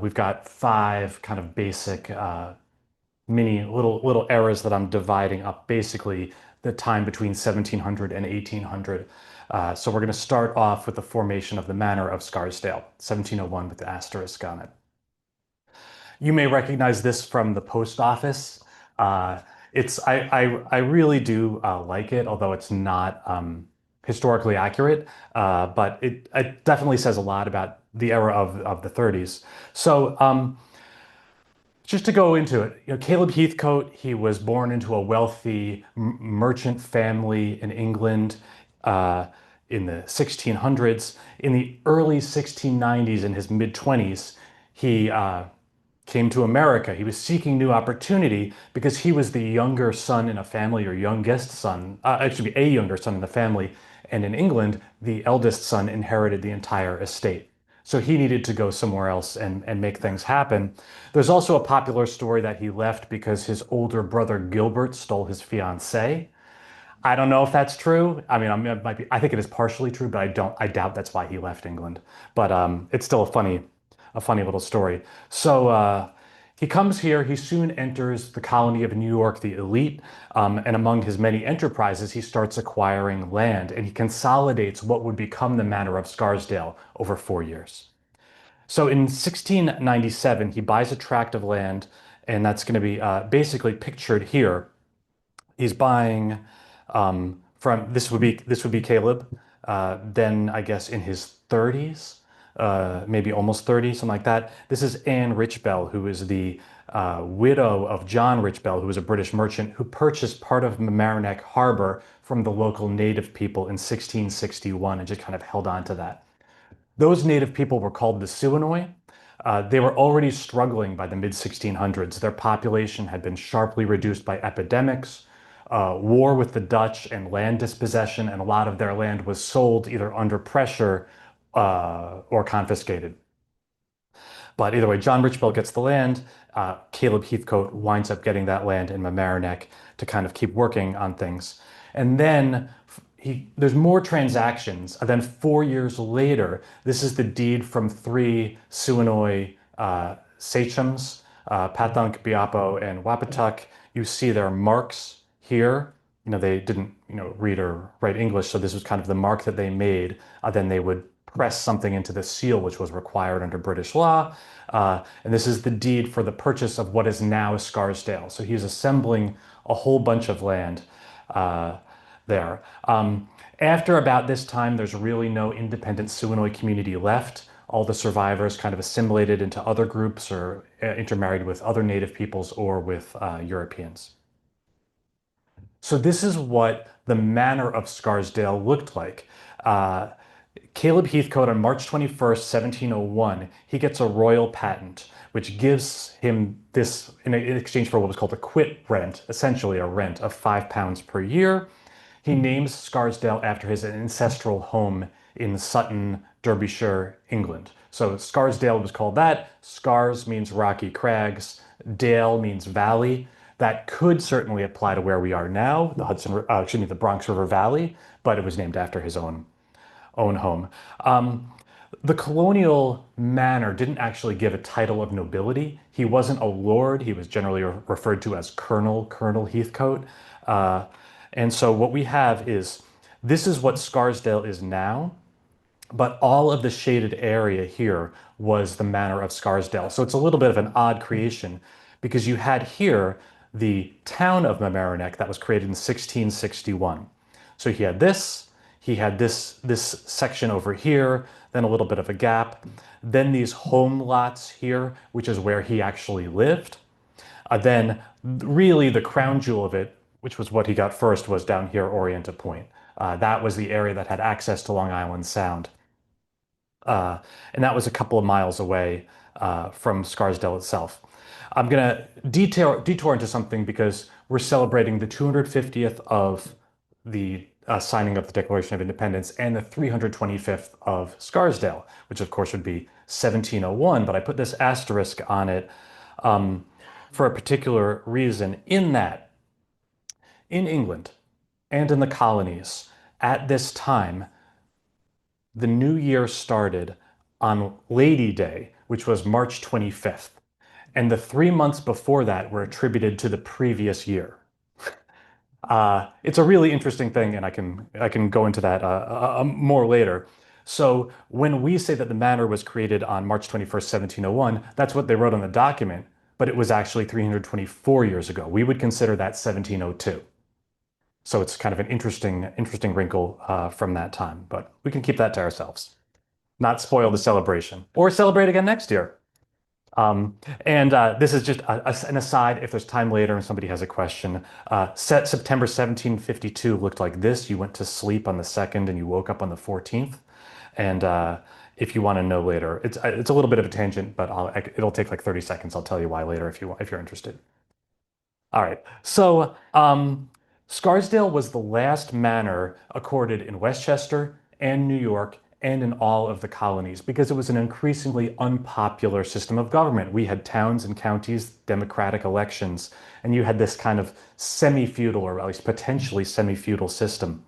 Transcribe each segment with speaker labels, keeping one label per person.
Speaker 1: We've got five kind of basic mini little eras that I'm dividing up, basically the time between 1700 and 1800. So we're going to start off with the formation of the Manor of Scarsdale, 1701 with the asterisk on it. You may recognize this from the post office. Uh, I really do like it, although it's not historically accurate. But it definitely says a lot about the era of the 30s. So just to go into it, Caleb Heathcote, he was born into a wealthy merchant family in England uh, in the 1600s. In the early 1690s, in his mid 20s, he came to America. He was seeking new opportunity because he was the younger son in a family, or youngest son, actually a younger son in the family. And in England, the eldest son inherited the entire estate. So he needed to go somewhere else and make ththings happen. There's also a popular story that he left because his older brother Gilbert stole his fiancée. I don't know if that's true. I mean, it might be, I think it is partially true, but I doubt that's why he left England. But it's still a funny little story. So he comes here. He soon enters the colony of New York, the elite, and among his many enterprises, he starts acquiring land, and he consolidates what would become the Manor of Scarsdale over 4 years. So in 1697, he buys a tract of land, and that's going to be basically pictured here. He's buying from this would be Caleb. Then I guess in his 30s, maybe almost 30, something like that. This is Anne Richbell, who is the widow of John Richbell, who was a British merchant who purchased part of Mamaroneck Harbor from the local native people in 1661 and just kind of held on to that. Those native people were called the Siwanoi. They were already struggling by the mid 1600s. Their population had been sharply reduced by epidemics, war with the Dutch, and land dispossession, and a lot of their land was sold either under pressure or confiscated. But either way, John Richbell gets the land. Caleb Heathcote winds up getting that land in Mamaroneck to kind of keep working on things. And then there's more transactions. And then 4 years later, this is the deed from three Siwanoi sachems, Pathunk, Biapo, and Wapatuck. You see their marks here. They didn't, read or write English, so this was kind of the mark that they made. Then they would press something into the seal, which was required under British law. And this is the deed for the purchase of what is now Scarsdale. So he's assembling a whole bunch of land there. After about this time, there's really no independent Siwanoi community left. All the survivors kind of assimilated into other groups or intermarried with other native peoples or with Europeans. So this is what the Manor of Scarsdale looked like. Uh, Caleb Heathcote on March 21st, 1701, he gets a royal patent, which gives him this in exchange for what was called a quit rent, essentially a rent of £5 per year. He names Scarsdale after his ancestral home in Sutton, Derbyshire, England. So Scarsdale was called that. Scars means rocky crags. Dale means valley. That could certainly apply to where we are now, the Bronx River Valley, but it was named after his own home. The colonial manor didn't actually give a title of nobility. He wasn't a lord. He was generally referred to as Colonel Heathcote. And so what we have is this is what Scarsdale is now, but all of the shaded area here was the Manor of Scarsdale. So it's a little bit of an odd creation because you had here the town of Mamaroneck that was created in 1661. So he had this section over here, then a little bit of a gap, then these home lots here, which is where he actually lived. Then really the crown jewel of it, which was what he got first, was down here, Orienta Point. That was the area that had access to Long Island Sound. And that was a couple of miles away from Scarsdale itself. I'm going to detour into something because we're celebrating the 250th of the signing of the Declaration of Independence and the 325th of Scarsdale, which of course would be 1701. But I put this asterisk on it for a particular reason, in that in England and in the colonies at this time, the new year started on Lady Day, which was March 25th. And the 3 months before that were attributed to the previous year. It's a really interesting thing, and I can go into that more later. So when we say that the manor was created on March 21st, 1701, that's what they wrote on the document, but it was actually 324 years ago. We would consider that 1702. So it's kind of an interesting wrinkle from that time, but we can keep that to ourselves. Not spoil the celebration or celebrate again next year. And this is just an aside. If there's time later and somebody has a question, set September 1752 looked like this. You went to sleep on the 2nd and you woke up on the 14th. And if you want to know later, it's a little bit of a tangent, but it'll take like 30 seconds. I'll tell you why later if you're interested. All right. So, Scarsdale was the last manor accorded in Westchester and New York and in all of the colonies because it was an increasingly unpopular system of government. We had towns and counties, democratic elections, and you had this kind of semi-feudal or at least potentially semi-feudal system.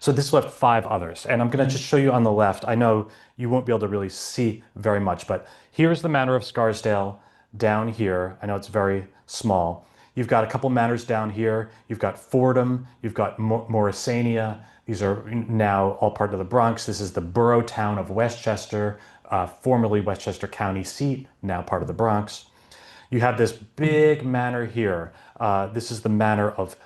Speaker 1: So this left five others, and I'm going to just show you on the left. I know you won't be able to really see very much, but here's the Manor of Scarsdale down here. I know it's very small. You've got a couple manors down here. You've got Fordham. You've got Morrisania. These are now all part of the Bronx. This is the borough town of Westchester, formerly Westchester County seat, now part of the Bronx. You have this big manor here. This is the manor of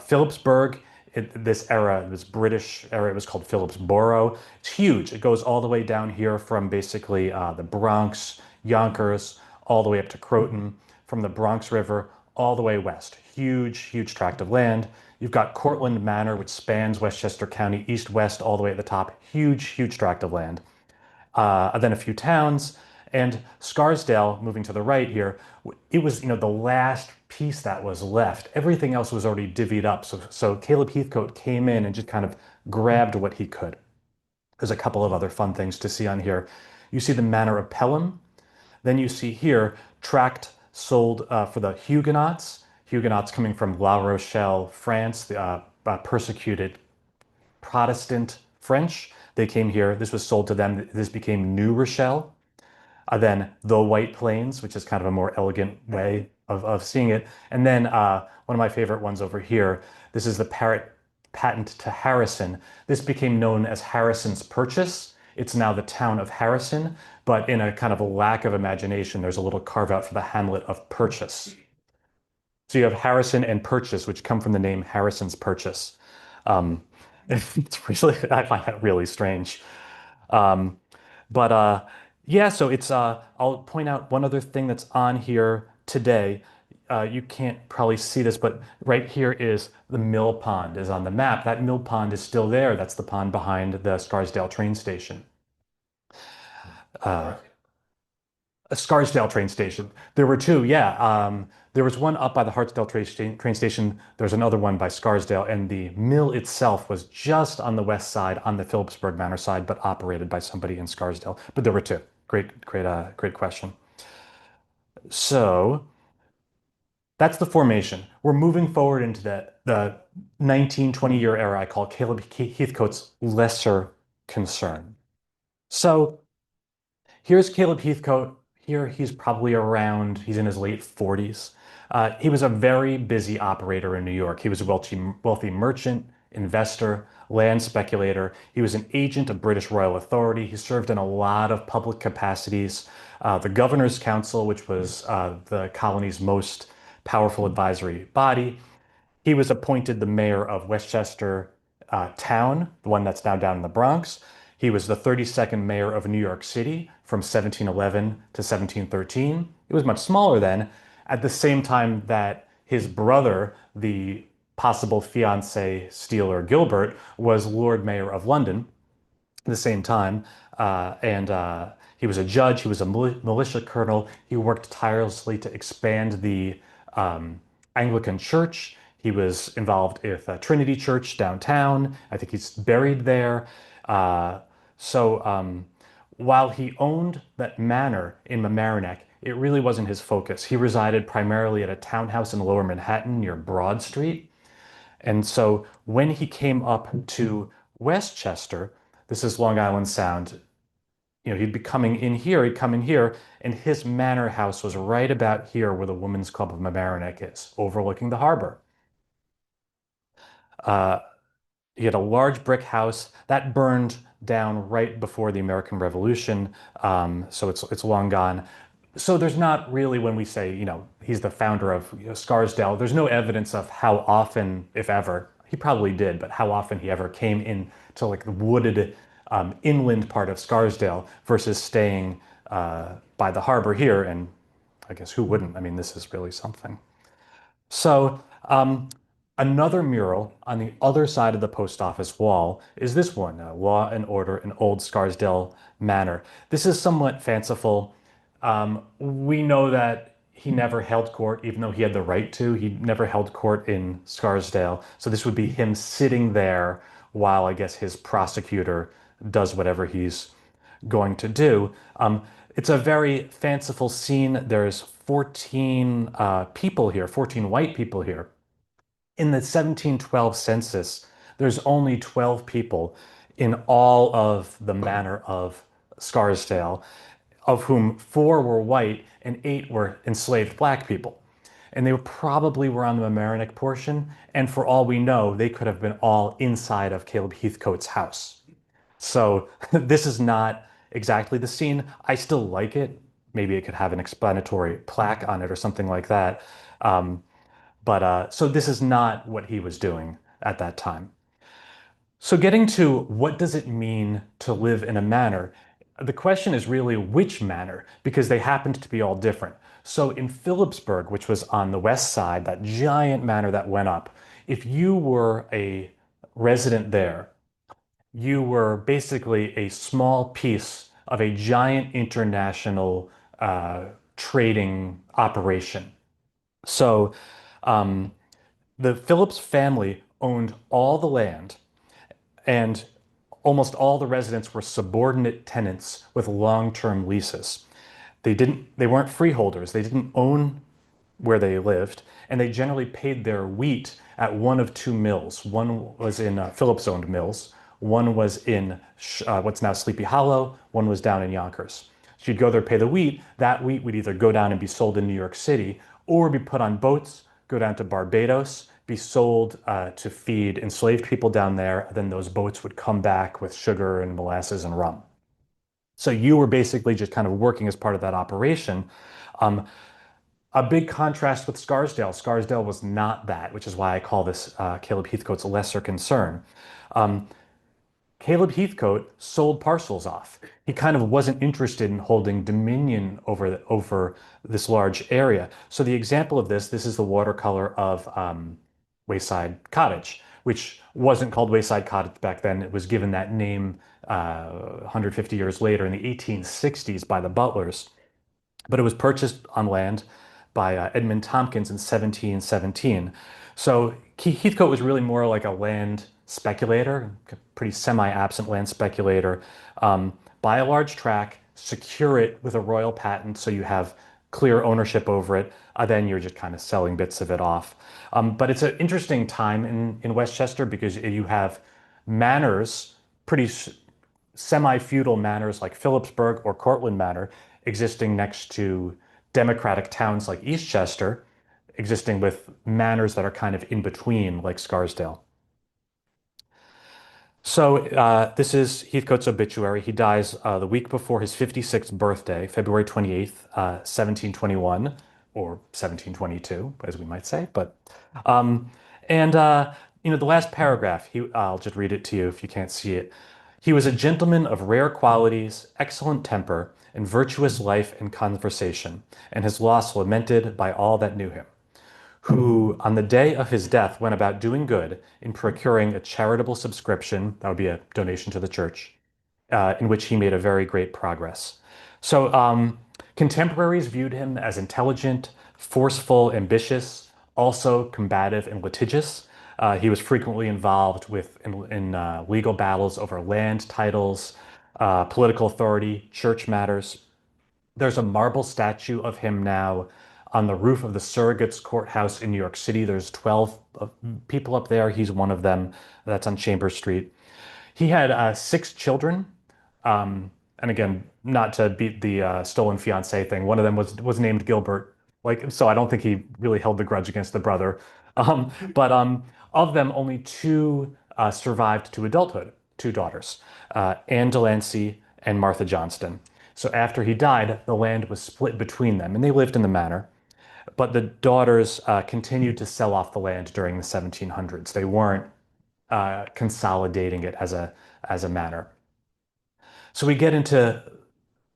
Speaker 1: Phillipsburg. This era, this British era, it was called Phillipsborough. It's huge. It goes all the way down here from basically the Bronx, Yonkers, all the way up to Croton, from the Bronx River all the way west. Huge, huge tract of land. You've got Cortlandt Manor, which spans Westchester County east-west all the way at the top. Huge, huge tract of land. Then a few towns, and Scarsdale, moving to the right here, it was, the last piece that was left. Everything else was already divvied up. So Caleb Heathcote came in and just kind of grabbed what he could. There's a couple of other fun things to see on here. You see the Manor of Pelham. Then you see here tract sold for the Huguenots. Huguenots coming from La Rochelle, France, the persecuted Protestant French. They came here. This was sold to them. This became New Rochelle. Then the White Plains, which is kind of a more elegant way of seeing it. And then one of my favorite ones over here. This is the patent to Harrison. This became known as Harrison's Purchase. It's now the town of Harrison, but in a kind of a lack of imagination, there's a little carve out for the hamlet of Purchase. So you have Harrison and Purchase, which come from the name Harrison's Purchase. Um, it's really, I find that really strange. Um, but yeah, so I'll point out one other thing that's on here today. You can't probably see this, but right here is the mill pond is on the map. That mill pond is still there. That's the pond behind the Scarsdale train station. Uh, a Scarsdale train station. There were two, yeah. There was one up by the Hartsdale train station. There's another one by Scarsdale, and the mill itself was just on the west side, on the Phillipsburg Manor side, but operated by somebody in Scarsdale. But there were two. Great question. So that's the formation. We're moving forward into the 19-20 year era I call Caleb Heathcote's lesser concern. So here's Caleb Heathcote. Here he's probably around, he's in his late 40s. He was a very busy operator in New York. He was a wealthy merchant, investor, land speculator. He was an agent of British royal authority. He served in a lot of public capacities. The Governor's Council, which was the colony's most powerful advisory body. He was appointed the mayor of Westchester town, the one that's now down in the Bronx. He was the 32nd mayor of New York City from 1711 to 1713. It was much smaller then, at the same time that his brother, the possible fiance Steeler Gilbert, was Lord Mayor of London at the same time. And he was a judge, he was a militia colonel. He worked tirelessly to expand the Anglican Church. He was involved with Trinity Church downtown. I think he's buried there. Uh, so while he owned that manor in Mamaroneck, it really wasn't his focus. He resided primarily at a townhouse in Lower Manhattan near Broad Street. And so when he came up to Westchester, this is Long Island Sound. he'd be coming in here, he'd come in here, and his manor house was right about here where the Women's Club of Mamaroneck is, overlooking the harbor. Uh, he had a large brick house that burned down right before the American Revolution, so it's long gone. So there's not really, when we say, he's the founder of, Scarsdale, there's no evidence of how often, if ever, he probably did, but how often he ever came in to like the wooded inland part of Scarsdale versus staying by the harbor here. And I guess who wouldn't? I mean, this is really something. So, another mural on the other side of the post office wall is this one, Law and Order in Old Scarsdale Manor. This is somewhat fanciful. We know that he never held court, even though he had the right to. He never held court in Scarsdale. So this would be him sitting there while I guess his prosecutor does whatever he's going to do. It's a very fanciful scene. There's 14 people here, 14 white people here. In the 1712 census, there's only 12 people in all of the manor of Scarsdale, of whom four were white and eight were enslaved black people. And they probably were on the Mamaroneck portion, and for all we know, they could have been all inside of Caleb Heathcote's house. So this is not exactly the scene. I still like it. Maybe it could have an explanatory plaque on it or something like that. Um, but so this is not what he was doing at that time. So getting to what does it mean to live in a manor? The question is really which manor, because they happened to be all different. So in Phillipsburg, which was on the west side, that giant manor that went up, if you were a resident there, you were basically a small piece of a giant international trading operation. So um, the Phillips family owned all the land, and almost all the residents were subordinate tenants with long-term leases. They weren't freeholders. They didn't own where they lived, and they generally paid their wheat at one of two mills. One was in Phillips owned mills, one was in what's now Sleepy Hollow, one was down in Yonkers. So you'd go there, pay the wheat. That wheat would either go down and be sold in New York City or be put on boats, go down to Barbados, be sold to feed enslaved people down there. Then those boats would come back with sugar and molasses and rum. So you were basically just kind of working as part of that operation. Um, a big contrast with Scarsdale. Scarsdale was not that, which is why I call this Caleb Heathcote's lesser concern. Um, Caleb Heathcote sold parcels off. He kind of wasn't interested in holding dominion over this large area. So the example of this is the watercolor of Wayside Cottage, which wasn't called Wayside Cottage back then. It was given that name 150 years later in the 1860s by the Butlers, but it was purchased on land by Edmund Tompkins in 1717. So Heathcote was really more like a land speculator, a pretty semi-absent land speculator. Buy a large tract, secure it with a royal patent so you have clear ownership over it. Then you're just kind of selling bits of it off. But it's an interesting time in Westchester because you have manors, pretty semi-feudal manors like Phillipsburg or Cortland Manor existing next to democratic towns like Eastchester, existing with manors that are kind of in between, like Scarsdale. So this is Heathcote's obituary. He dies the week before his 56th birthday, February 28th, 1721, or 1722, as we might say. But and the last paragraph, I'll just read it to you if you can't see it. He was a gentleman of rare qualities, excellent temper, and virtuous life and conversation, and his loss lamented by all that knew him, who on the day of his death went about doing good in procuring a charitable subscription, that would be a donation to the church, in which he made a very great progress. So contemporaries viewed him as intelligent, forceful, ambitious, also combative and litigious. He was frequently involved in legal battles over land titles, political authority, church matters. There's a marble statue of him now on the roof of the Surrogates Courthouse in New York City. There's 12 people up there. He's one of them. That's on Chambers Street. He had six children. Um, And again, not to beat the stolen fiance thing, one of them was named Gilbert. Like, so I don't think he really held the grudge against the brother. But of them, only two survived to adulthood, two daughters, Anne Delancey and Martha Johnston. So after he died, the land was split between them, and they lived in the manor. But the daughters continued to sell off the land during the 1700s. They weren't consolidating it as a manor. So we get into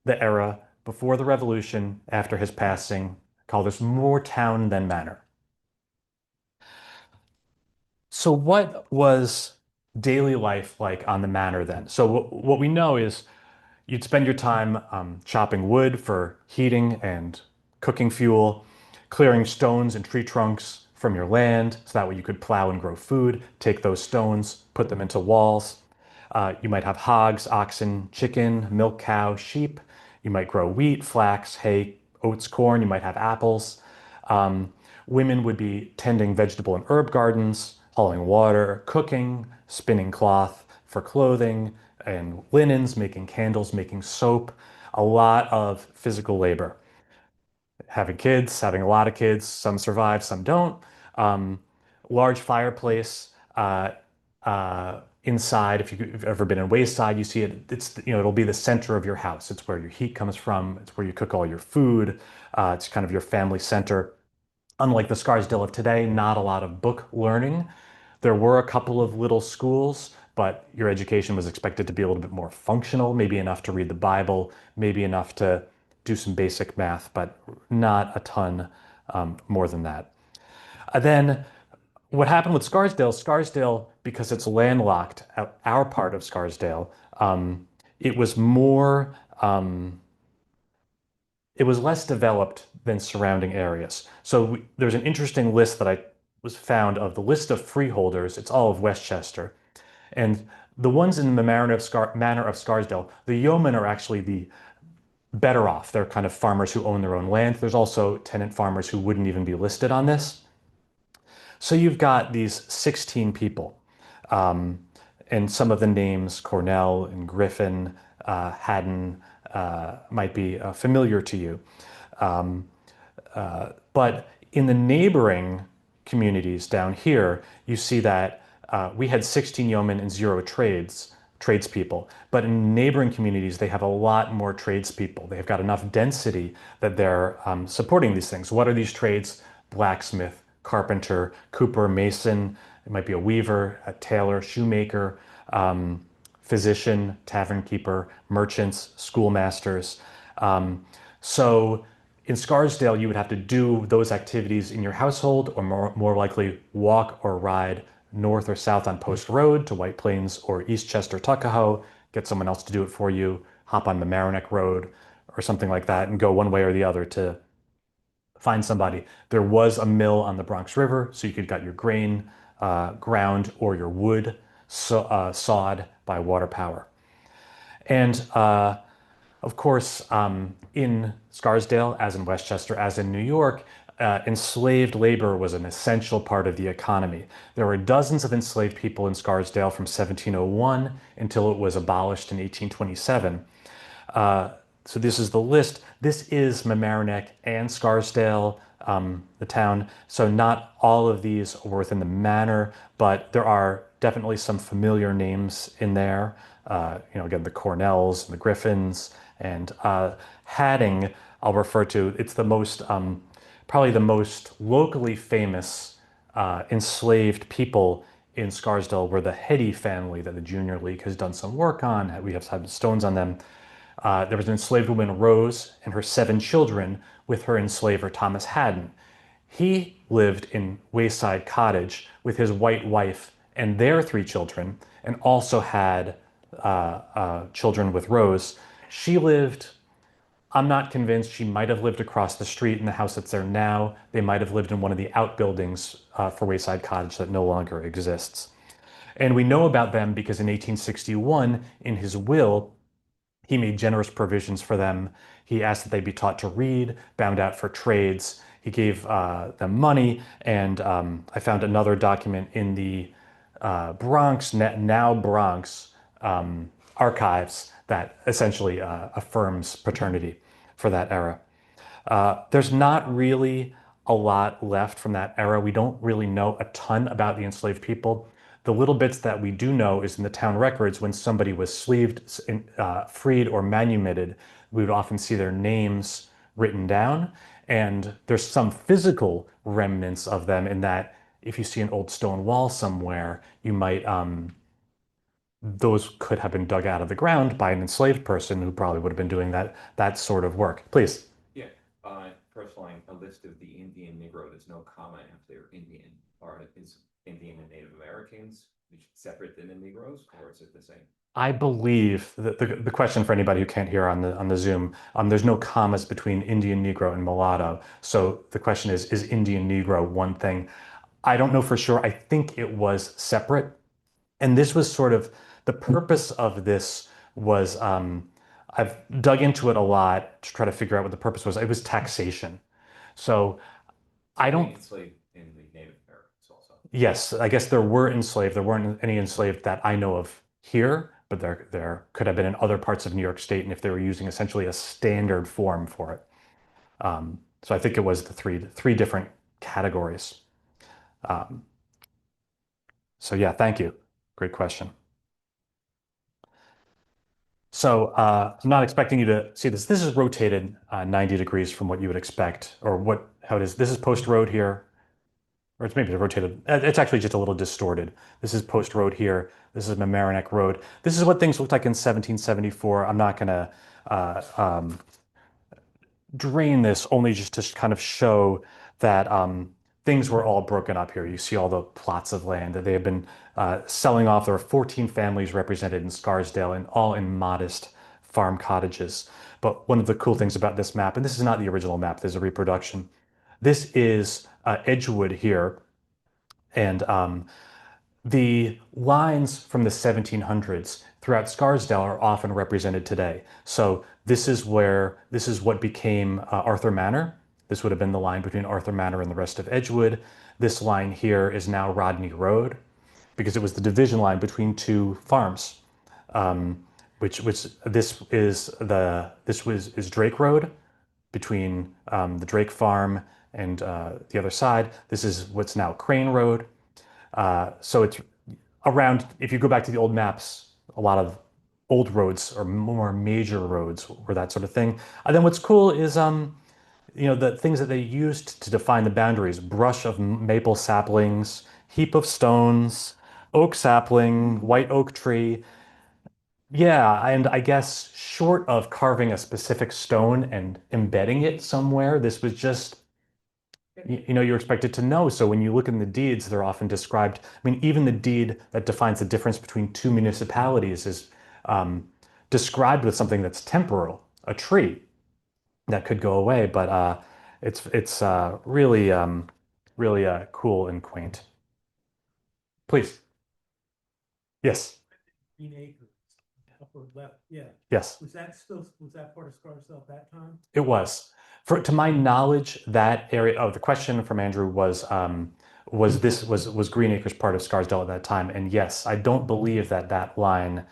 Speaker 1: the era before the revolution, after his passing, call this more town than manor. So what was daily life like on the manor then? So what we know is you'd spend your time chopping wood for heating and cooking fuel, clearing stones and tree trunks from your land so that way you could plow and grow food, take those stones, put them into walls. You might have hogs, oxen, chicken, milk cow, sheep. You might grow wheat, flax, hay, oats, corn. You might have apples. Um, Women would be tending vegetable and herb gardens, hauling water, cooking, spinning cloth for clothing and linens, making candles, making soap, a lot of physical labor. Having kids, having a lot of kids, some survive, some don't. Um, Large fireplace inside. If you've ever been in Wayside, you see it. It's it'll be the center of your house. It's where your heat comes from. It's where you cook all your food. It's kind of your family center. Unlike the Scarsdale of today, not a lot of book learning. There were a couple of little schools, but your education was expected to be a little bit more functional, maybe enough to read the Bible, maybe enough to do some basic math, but not a ton more than that. Then what happened with Scarsdale, Scarsdale, because it's landlocked, our part of Scarsdale, it was more it was less developed than surrounding areas. So there's an interesting list that I was found of the list of freeholders. It's all of Westchester. And the ones in the Manor of Scarsdale, the yeomen are actually the better off. They're kind of farmers who own their own land. There's also tenant farmers who wouldn't even be listed on this. So you've got these 16 people. Um, and some of the names, Cornell and Griffin, Haddon, might be familiar to you. Um, but in the neighboring communities down here, you see that we had 16 yeomen and zero tradespeople. But in neighboring communities, they have a lot more tradespeople. They've got enough density that they're supporting these things. What are these trades? Blacksmith, carpenter, cooper, mason. It might be a weaver, a tailor, shoemaker, physician, tavern keeper, merchants, schoolmasters. Um, so in Scarsdale, you would have to do those activities in your household, or more likely walk or ride north or south on Post Road to White Plains or East Chester, Tuckahoe, get someone else to do it for you, hop on the Mamaroneck Road or something like that, and go one way or the other to find somebody. There was a mill on the Bronx River, so you could get your grain ground or your wood sawed by water power. And of course, in Scarsdale, as in Westchester, as in New York, enslaved labor was an essential part of the economy. There were dozens of enslaved people in Scarsdale from 1701 until it was abolished in 1827. Uh, so this is the list. This is Mamaroneck and Scarsdale, the town. So not all of these were within the manor, but there are definitely some familiar names in there. Again, the Cornells and the Griffins and Hadding, I'll refer to. It's the most, probably the most locally famous enslaved people in Scarsdale were the Heady family that the Junior League has done some work on. We have some stones on them. There was an enslaved woman, Rose, and her 7 children with her enslaver, Thomas Haddon. He lived in Wayside Cottage with his white wife and their 3 children, and also had children with Rose. She lived, I'm not convinced, she might have lived across the street in the house that's there now. They might have lived in one of the outbuildings for Wayside Cottage that no longer exists. And we know about them because in 1861, in his will, he made generous provisions for them. He asked that they be taught to read, bound out for trades. He gave them money, and I found another document in the Bronx, now Bronx, archives that essentially affirms paternity for that era. There's not really a lot left from that era. We don't really know a ton about the enslaved people. The little bits that we do know is in the town records when somebody was freed, or manumitted, we would often see their names written down. And there's some physical remnants of them in that if you see an old stone wall somewhere, you might those could have been dug out of the ground by an enslaved person who probably would have been doing that sort of work. Please.
Speaker 2: Yeah, first line, a list of the Indian Negro. There's no comma after Indian. Or is Indian and Native Americans separate than the Negroes, or is it the same?
Speaker 1: I believe that the question for anybody who can't hear on the Zoom, there's no commas between Indian Negro and mulatto. So the question is Indian Negro one thing? I don't know for sure. I think it was separate. And this was sort of the purpose of this was I've dug into it a lot to try to figure out what the purpose was. It was taxation. So I
Speaker 2: They
Speaker 1: don't,
Speaker 2: enslaved in the Native Americans also.
Speaker 1: yes, I guess there were enslaved. There weren't any enslaved that I know of here, but there could have been in other parts of New York State, and if they were using essentially a standard form for it. So I think it was the three different categories. Um, so yeah, thank you. Great question. So I'm not expecting you to see this. This is rotated 90 degrees from what you would expect, or how it is. This is post road here, or it's maybe rotated. It's actually just a little distorted. This is post road here. This is Mamaroneck Road. This is what things looked like in 1774. I'm not going to drain this only just to kind of show that things were all broken up here. You see all the plots of land that they have been selling off. There are 14 families represented in Scarsdale and all in modest farm cottages. But one of the cool things about this map, and this is not the original map, there's a reproduction. This is Edgewood here. And the lines from the 1700s throughout Scarsdale are often represented today. So this is what became Arthur Manor. This would have been the line between Arthur Manor and the rest of Edgewood. This line here is now Rodney Road because it was the division line between two farms. Which is Drake Road between the Drake farm and the other side. This is what's now Crane Road. So it's around, if you go back to the old maps, a lot of old roads or more major roads were that sort of thing. And then what's cool is, the things that they used to define the boundaries, brush of maple saplings, heap of stones, oak sapling, white oak tree. Yeah, and I guess short of carving a specific stone and embedding it somewhere, this was just you're expected to know. So when you look in the deeds, they're often described. I mean, even the deed that defines the difference between two municipalities is described with something that's temporal, a tree that could go away. But it's really cool and quaint. Please. Yes.
Speaker 3: Green Acres, upper left, yeah.
Speaker 1: Yes.
Speaker 3: Was that part of Scarsdale at that time?
Speaker 1: It was. To my knowledge, that area. Oh, the question from Andrew was Green Acres part of Scarsdale at that time? And yes, I don't believe that line,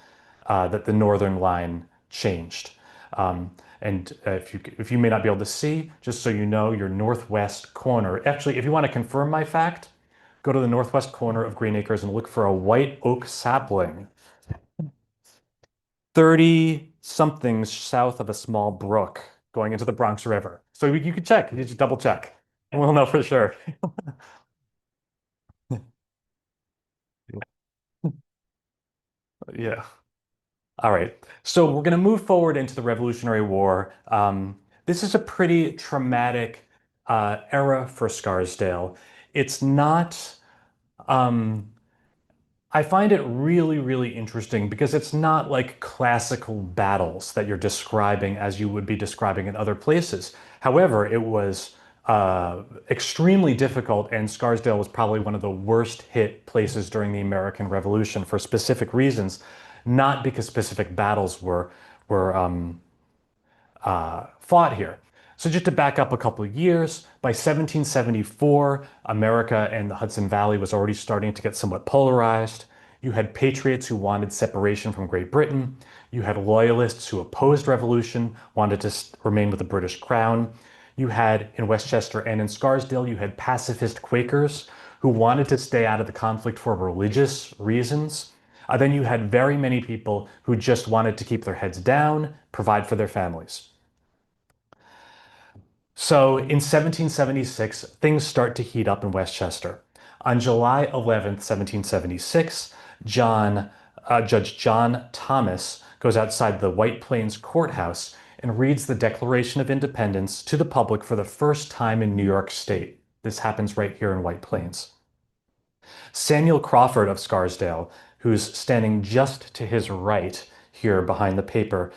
Speaker 1: that the northern line changed. And if you may not be able to see, just so you know, your northwest corner. Actually, if you want to confirm my fact, go to the northwest corner of Green Acres and look for a white oak sapling. 30 somethings south of a small brook going into the Bronx River. So you can check, you just double check, and we'll know for sure. Yeah. All right. So we're going to move forward into the Revolutionary War. This is a pretty traumatic era for Scarsdale. It's not. Um, I find it really, really interesting because it's not like classical battles that you're describing as you would be describing in other places. However, it was extremely difficult, and Scarsdale was probably one of the worst hit places during the American Revolution for specific reasons, not because specific battles were fought here. So just to back up a couple of years, by 1774, America and the Hudson Valley was already starting to get somewhat polarized. You had patriots who wanted separation from Great Britain. You had loyalists who opposed revolution, wanted to remain with the British crown. You had in Westchester and in Scarsdale, you had pacifist Quakers who wanted to stay out of the conflict for religious reasons. Then you had very many people who just wanted to keep their heads down, provide for their families. So in 1776, things start to heat up in Westchester. On July 11th, 1776, Judge John Thomas goes outside the White Plains courthouse and reads the Declaration of Independence to the public for the first time in New York State. This happens right here in White Plains. Samuel Crawford of Scarsdale, who's standing just to his right here behind the paper,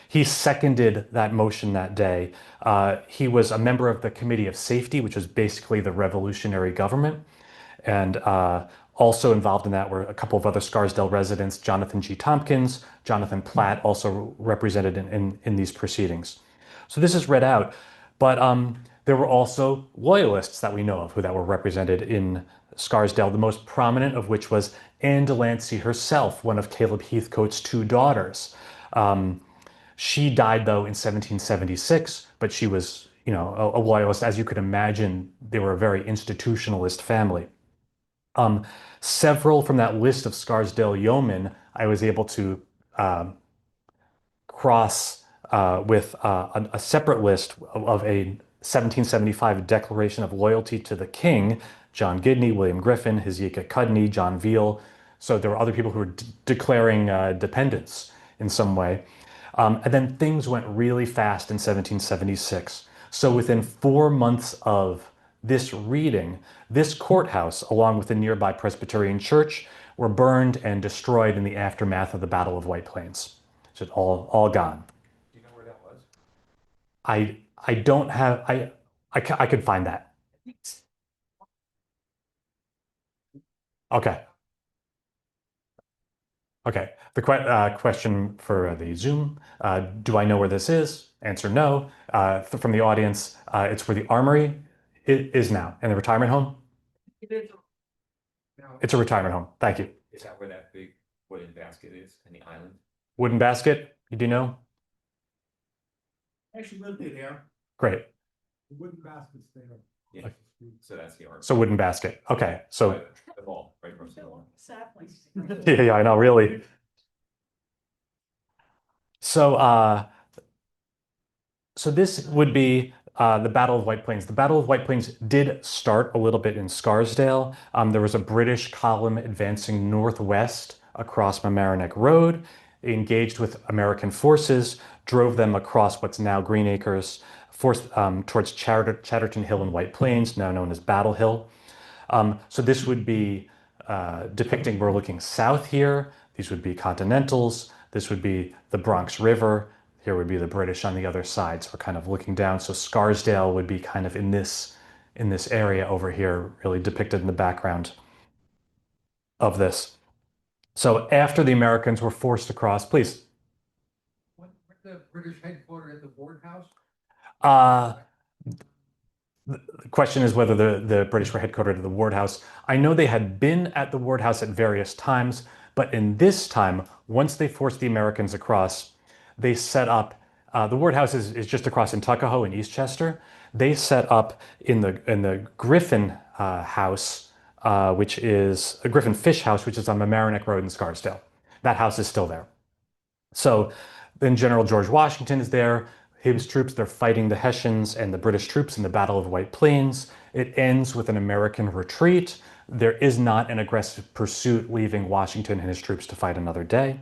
Speaker 1: he seconded that motion that day. He was a member of the Committee of Safety, which was basically the revolutionary government. And also involved in that were a couple of other Scarsdale residents, Jonathan G. Tompkins, Jonathan Platt, also represented in these proceedings. So this is read out, but there were also loyalists that we know of that were represented in Scarsdale, the most prominent of which was Anne Delancey herself, one of Caleb Heathcote's two daughters. She died, though, in 1776, but she was, a loyalist. As you could imagine, they were a very institutionalist family. Several from that list of Scarsdale yeomen, I was able to cross with a separate list of a 1775 Declaration of Loyalty to the King, John Gidney, William Griffin, Hezekiah Cudney, John Veal. So there were other people who were declaring dependence in some way. And then things went really fast in 1776. So within 4 months of this reading, this courthouse, along with the nearby Presbyterian church, were burned and destroyed in the aftermath of the Battle of White Plains. Just all gone.
Speaker 2: Do you know where that was?
Speaker 1: I don't have I could find that. Okay. Okay. The question for the Zoom, do I know where this is? Answer no. From the audience, it's where the armory is now. And the retirement home?
Speaker 2: Now,
Speaker 1: It's a retirement home. Thank you.
Speaker 2: is that where that big wooden basket is in the island?
Speaker 1: Wooden basket, you do know?
Speaker 3: Actually lived there,
Speaker 1: Great.
Speaker 3: the wooden baskets there.
Speaker 2: Yeah, so that's the armory.
Speaker 1: So wooden basket. Okay. So
Speaker 2: The wall, right across the wall.
Speaker 4: Exactly.
Speaker 1: yeah, I know, really. So so this would be the Battle of White Plains. The Battle of White Plains did start a little bit in Scarsdale. There was a British column advancing northwest across Mamaroneck Road. They engaged with American forces, drove them across what's now Green Acres, forced towards Chatterton Hill and White Plains, now known as Battle Hill. So this would be depicting, we're looking south here. These would be Continentals. This would be the Bronx River. Here would be the British on the other side. So we're kind of looking down. So Scarsdale would be kind of in this area over here, really depicted in the background of this. So after the Americans were forced across, please.
Speaker 5: What the British headquarters at the Board House?
Speaker 1: Uh, the question is whether the British were headquartered at the Ward House. I know they had been at the Ward House at various times, but in this time, once they forced the Americans across, they set up, the Ward House is just across in Tuckahoe in Eastchester. They set up in the Griffin House, which is a Griffin Fish House, which is on Mamaroneck Road in Scarsdale. That house is still there. So then General George Washington is there. His troops, they're fighting the Hessians and the British troops in the Battle of White Plains. It ends with an American retreat. There is not an aggressive pursuit, leaving Washington and his troops to fight another day.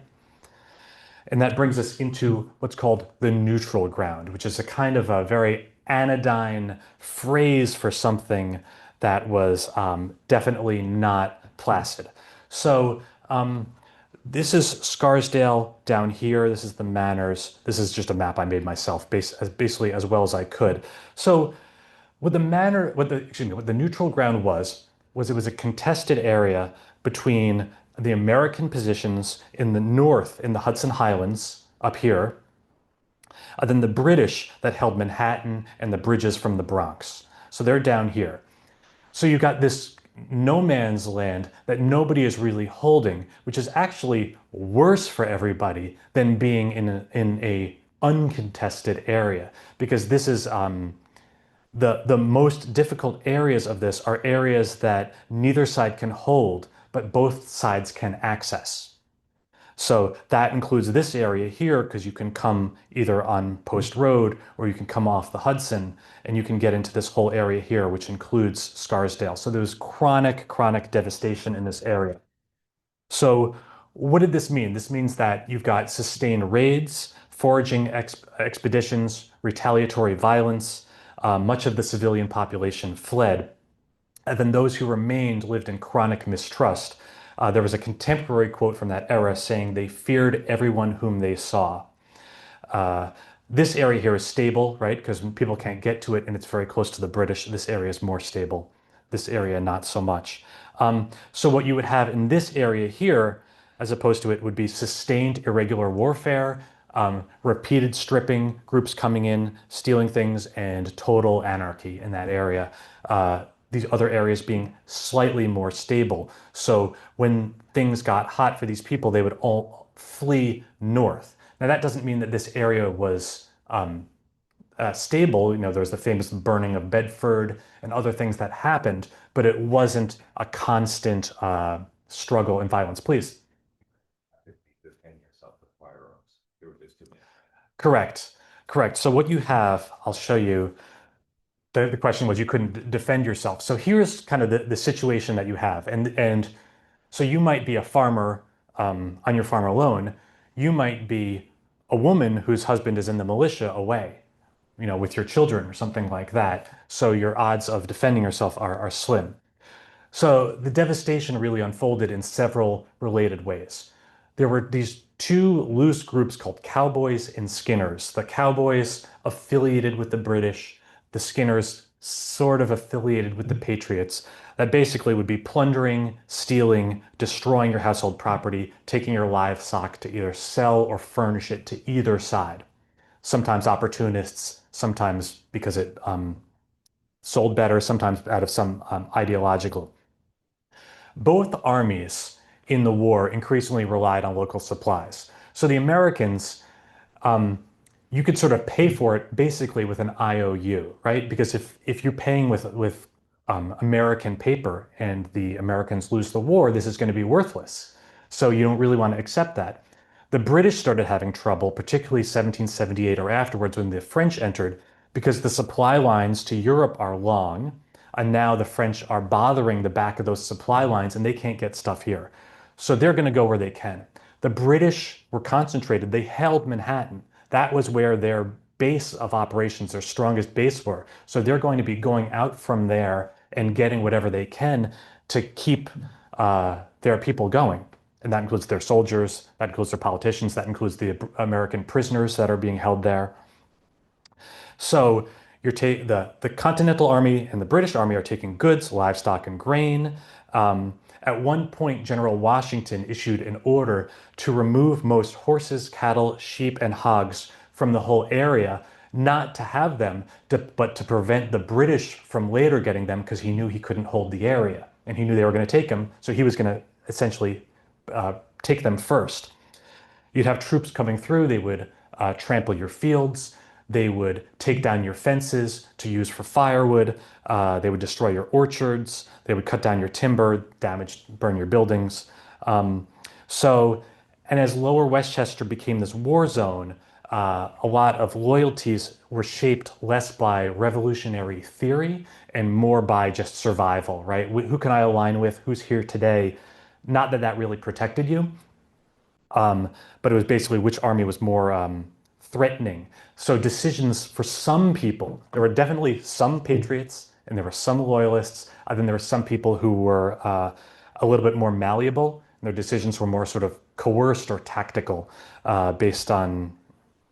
Speaker 1: And that brings us into what's called the neutral ground, which is a kind of a very anodyne phrase for something that was definitely not placid. So this is Scarsdale down here. This is the manors. This is just a map I made myself, basically as well as I could. So what the neutral ground was it was a contested area between the American positions in the north, in the Hudson Highlands, up here, and then the British that held Manhattan and the bridges from the Bronx. So they're down here. So you've got this no man's land that nobody is really holding, which is actually worse for everybody than being in a uncontested area, because this is the most difficult areas of this are areas that neither side can hold, but both sides can access. So that includes this area here because you can come either on Post Road or you can come off the Hudson and you can get into this whole area here, which includes Scarsdale. So there's chronic devastation in this area. So what did this mean? This means that you've got sustained raids, foraging expeditions, retaliatory violence. Much of the civilian population fled. And then those who remained lived in chronic mistrust. There was a contemporary quote from that era saying they feared everyone whom they saw. Uh, this area here is stable, right? Because people can't get to it and it's very close to the British. This area is more stable. This area, not so much. So what you would have in this area here, as opposed to it, would be sustained irregular warfare, repeated stripping, groups coming in, stealing things, and total anarchy in that area. These other areas being slightly more stable. So when things got hot for these people, they would all flee north. Now, that doesn't mean that this area was stable. You know, there's the famous burning of Bedford and other things that happened, but it wasn't a constant struggle and violence. Please.
Speaker 2: Defend yourself with firearms. There were just too many.
Speaker 1: Correct. Correct. So what you have, I'll show you. The question was you couldn't defend yourself. So here's kind of the situation that you have. And so you might be a farmer on your farm alone. You might be a woman whose husband is in the militia away, you know, with your children or something like that. So your odds of defending yourself are slim. So the devastation really unfolded in several related ways. There were these two loose groups called Cowboys and Skinners. The Cowboys affiliated with the British, the Skinners sort of affiliated with the Patriots, that basically would be plundering, stealing, destroying your household property, taking your livestock to either sell or furnish it to either side. Sometimes opportunists, sometimes because it sold better, sometimes out of some ideological. Both armies in the war increasingly relied on local supplies. So the Americans, you could sort of pay for it basically with an IOU, right? Because if you're paying with American paper and the Americans lose the war, this is going to be worthless. So you don't really want to accept that. The British started having trouble, particularly 1778 or afterwards when the French entered, because the supply lines to Europe are long, and now the French are bothering the back of those supply lines and they can't get stuff here. So they're going to go where they can. The British were concentrated. They held Manhattan. That was where their base of operations, their strongest base were. So they're going to be going out from there and getting whatever they can to keep their people going. And that includes their soldiers, that includes their politicians, that includes the American prisoners that are being held there. So the Continental Army and the British Army are taking goods, livestock, and grain. At one point, General Washington issued an order to remove most horses, cattle, sheep, and hogs from the whole area, not to have them, but to prevent the British from later getting them because he knew he couldn't hold the area. And he knew they were going to take them, so he was going to essentially take them first. You'd have troops coming through, they would trample your fields, they would take down your fences to use for firewood, they would destroy your orchards, they would cut down your timber, damage, burn your buildings. And as Lower Westchester became this war zone, a lot of loyalties were shaped less by revolutionary theory and more by just survival, right? Who can I align with? Who's here today? Not that that really protected you, but it was basically which army was more threatening. So decisions for some people, there were definitely some patriots and there were some loyalists, and then there were some people who were a little bit more malleable, and their decisions were more sort of coerced or tactical based on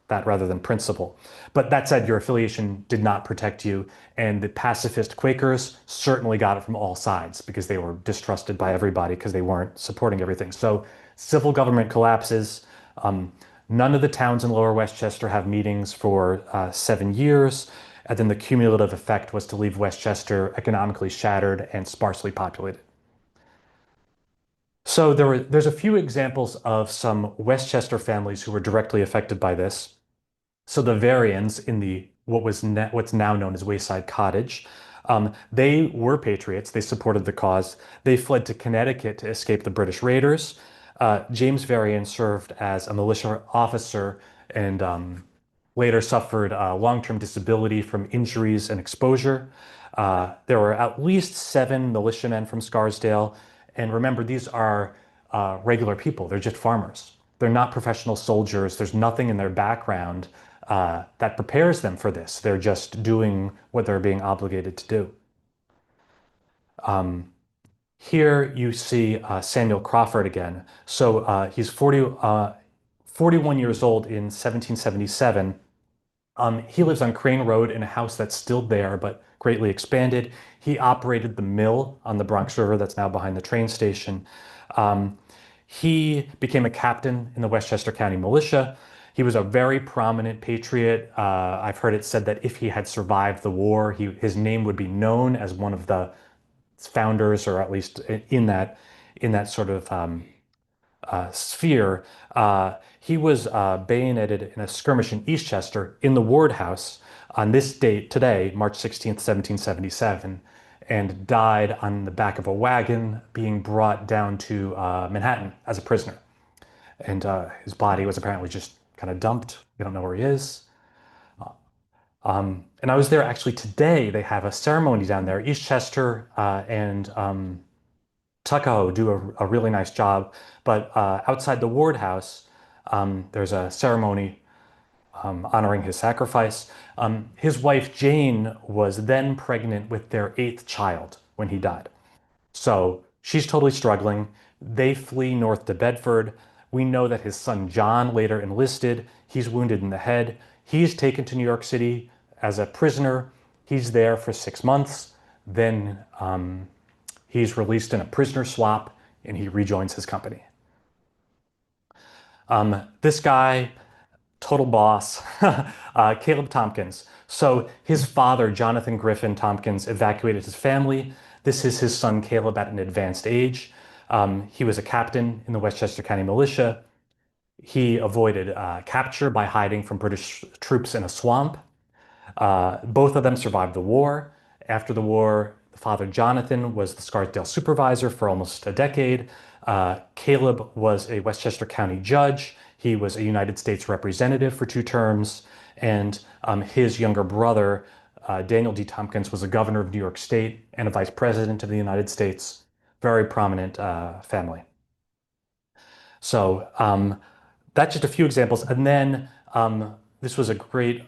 Speaker 1: that rather than principle. But that said, your affiliation did not protect you, and the pacifist Quakers certainly got it from all sides because they were distrusted by everybody because they weren't supporting everything. So civil government collapses. None of the towns in Lower Westchester have meetings for 7 years. And then the cumulative effect was to leave Westchester economically shattered and sparsely populated. So there's a few examples of some Westchester families who were directly affected by this. So the Varians in the what's now known as Wayside Cottage, they were patriots. They supported the cause. They fled to Connecticut to escape the British raiders. James Varian served as a militia officer and later suffered long-term disability from injuries and exposure. There were at least 7 militiamen from Scarsdale. And remember, these are regular people. They're just farmers. They're not professional soldiers. There's nothing in their background that prepares them for this. They're just doing what they're being obligated to do. Here you see Samuel Crawford again. So he's 41 years old in 1777. He lives on Crane Road in a house that's still there, but greatly expanded. He operated the mill on the Bronx River that's now behind the train station. He became a captain in the Westchester County Militia. He was a very prominent patriot. I've heard it said that if he had survived the war, his name would be known as one of the founders, or at least in that sort of sphere. He was bayoneted in a skirmish in Eastchester in the Ward House on this date today, March 16th, 1777, and died on the back of a wagon being brought down to Manhattan as a prisoner. And his body was apparently just kind of dumped. We don't know where he is. And I was there actually today. They have a ceremony down there. Eastchester and Tuckahoe do a really nice job. But outside the Ward House, there's a ceremony honoring his sacrifice. His wife, Jane, was then pregnant with their 8th child when he died. So she's totally struggling. They flee north to Bedford. We know that his son John later enlisted. He's wounded in the head. He's taken to New York City as a prisoner. He's there for 6 months. Then he's released in a prisoner swap and he rejoins his company. This guy, total boss, Caleb Tompkins. So his father, Jonathan Griffin Tompkins, evacuated his family. This is his son Caleb at an advanced age. He was a captain in the Westchester County Militia. He avoided capture by hiding from British troops in a swamp. Both of them survived the war. After the war, father Jonathan was the Scarsdale supervisor for almost a decade. Caleb was a Westchester County judge. He was a United States representative for 2 terms. And his younger brother, Daniel D. Tompkins, was a governor of New York State and a vice president of the United States. Very prominent family. So that's just a few examples. And then this was a great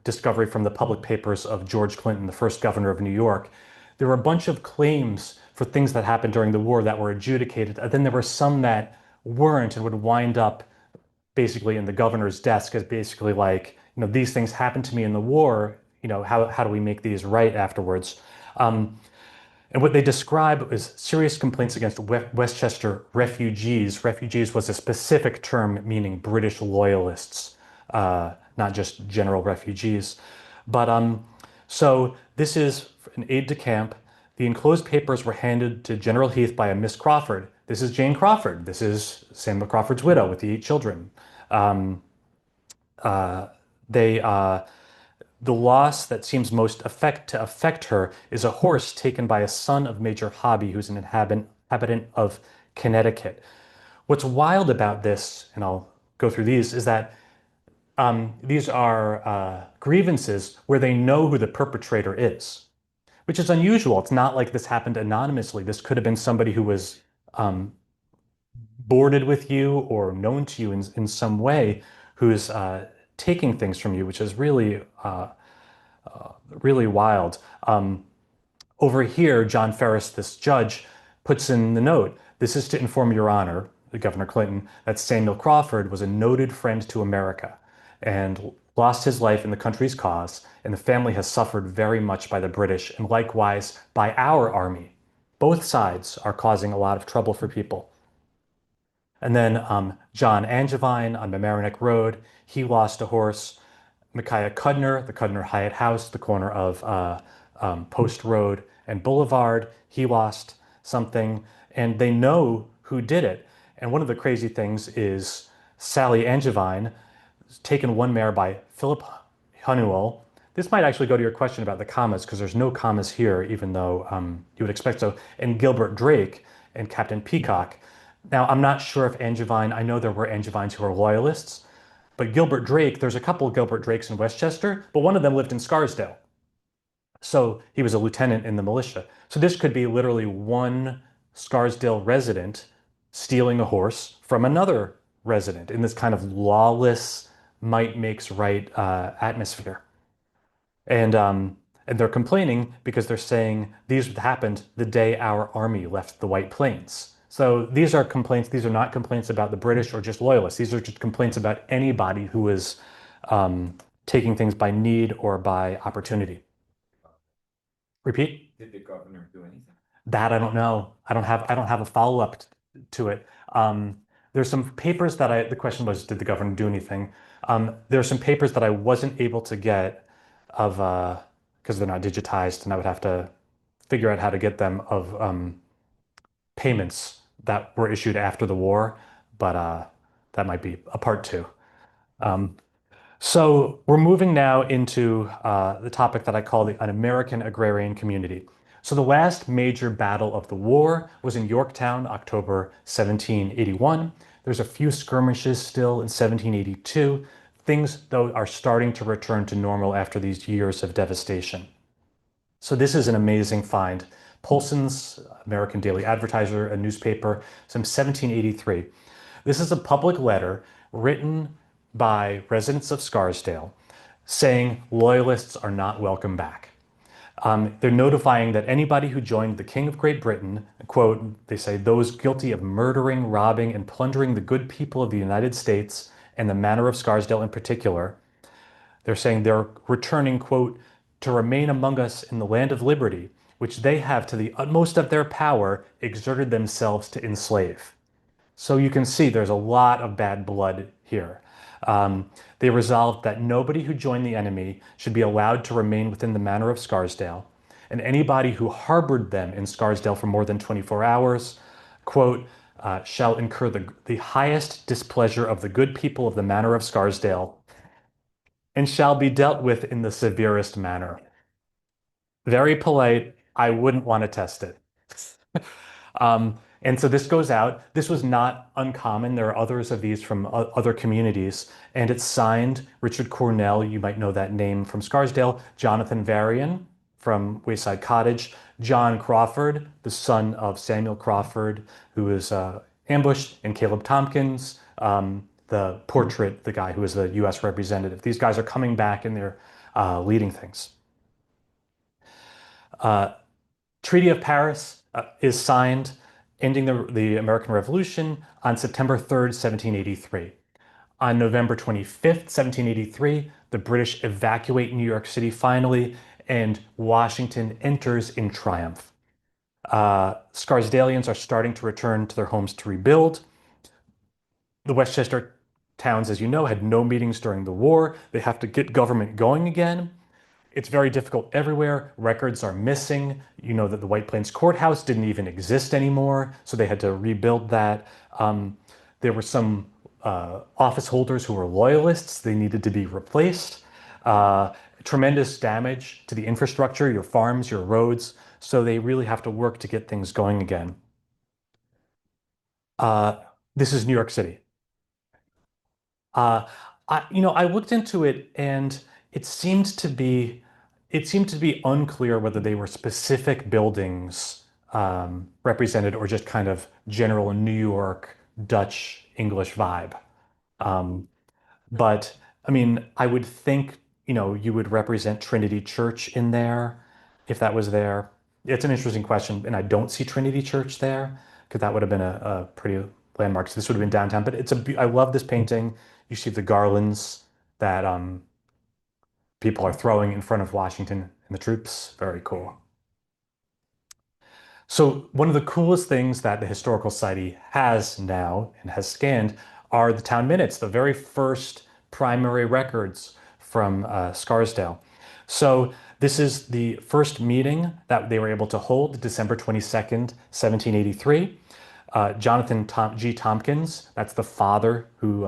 Speaker 1: discovery from the public papers of George Clinton, the first governor of New York. There were a bunch of claims for things that happened during the war that were adjudicated. And then there were some that weren't and would wind up basically in the governor's desk as basically like, these things happened to me in the war. How do we make these right afterwards? And what they describe is serious complaints against Westchester refugees. Refugees was a specific term meaning British loyalists, not just general refugees. But so this is an aide de camp. The enclosed papers were handed to General Heath by a Miss Crawford. This is Jane Crawford. This is Samuel Crawford's widow with the 8 children. They The loss that seems most to affect her is a horse taken by a son of Major Hobby, who's an inhabitant of Connecticut. What's wild about this, and I'll go through these, is that these are grievances where they know who the perpetrator is, which is unusual. It's not like this happened anonymously. This could have been somebody who was boarded with you or known to you in some way, who's taking things from you, which is really, really wild. Over here, John Ferris, this judge, puts in the note, "This is to inform Your Honor," Governor Clinton, "that Samuel Crawford was a noted friend to America and lost his life in the country's cause, and the family has suffered very much by the British and likewise by our army. Both sides are causing a lot of trouble for people." And then John Angevine on Mamaroneck Road, he lost a horse. Micaiah Cudner, the Cudner Hyatt House, the corner of Post Road and Boulevard. He lost something, and they know who did it. And one of the crazy things is Sally Angevine, taken one mare by Philip Hunnewell. This might actually go to your question about the commas, because there's no commas here, even though you would expect so. And Gilbert Drake and Captain Peacock. Now, I'm not sure if Angevine, I know there were Angevines who were loyalists, but Gilbert Drake, there's a couple of Gilbert Drakes in Westchester, but one of them lived in Scarsdale. So he was a lieutenant in the militia. So this could be literally one Scarsdale resident stealing a horse from another resident in this kind of lawless, might makes right atmosphere. And they're complaining because they're saying these happened the day our army left the White Plains. So these are complaints. These are not complaints about the British or just loyalists. These are just complaints about anybody who is taking things by need or by opportunity. Repeat?
Speaker 2: Did the governor do anything?
Speaker 1: That I don't know. I don't have a follow-up to it. There's some papers that the question was, did the governor do anything? There are some papers that I wasn't able to get of because they're not digitized, and I would have to figure out how to get them of payments that were issued after the war, but that might be a part two. Um, so we're moving now into the topic that I call an American agrarian community. So the last major battle of the war was in Yorktown, October 1781. There's a few skirmishes still in 1782. Things, though, are starting to return to normal after these years of devastation. So this is an amazing find. Polson's American Daily Advertiser, a newspaper, from 1783. This is a public letter written by residents of Scarsdale saying loyalists are not welcome back. They're notifying that anybody who joined the King of Great Britain, quote, they say, those guilty of murdering, robbing, and plundering the good people of the United States and the Manor of Scarsdale in particular, they're saying they're returning, quote, to remain among us in the land of liberty, which they have to the utmost of their power exerted themselves to enslave. So you can see there's a lot of bad blood here. They resolved that nobody who joined the enemy should be allowed to remain within the Manor of Scarsdale, and anybody who harbored them in Scarsdale for more than 24 hours, quote, shall incur the highest displeasure of the good people of the Manor of Scarsdale and shall be dealt with in the severest manner. Very polite. I wouldn't want to test it. And so this goes out. This was not uncommon. There are others of these from other communities. And it's signed Richard Cornell. You might know that name from Scarsdale. Jonathan Varian from Wayside Cottage. John Crawford, the son of Samuel Crawford, who was ambushed, and Caleb Tompkins, the portrait, the guy who was the U.S. representative. These guys are coming back and they're leading things. Treaty of Paris is signed, ending the American Revolution on September 3rd, 1783. On November 25th, 1783, the British evacuate New York City finally, and Washington enters in triumph. Scarsdalians are starting to return to their homes to rebuild. The Westchester towns, as you know, had no meetings during the war. They have to get government going again. It's very difficult everywhere. Records are missing. You know that the White Plains Courthouse didn't even exist anymore, so they had to rebuild that. There were some office holders who were loyalists. They needed to be replaced. Tremendous damage to the infrastructure, your farms, your roads. So they really have to work to get things going again. This is New York City. Uh, I looked into it, and it seemed to be unclear whether they were specific buildings represented or just kind of general New York Dutch English vibe. Um, but I mean, I would think, you would represent Trinity Church in there if that was there. It's an interesting question, and I don't see Trinity Church there because that would have been a pretty landmark. So this would have been downtown, but I love this painting. You see the garlands that people are throwing in front of Washington and the troops. Very cool. So one of the coolest things that the Historical Society has now and has scanned are the town minutes, the very first primary records from Scarsdale. So this is the first meeting that they were able to hold, December 22nd, 1783. G. Tompkins, that's the father who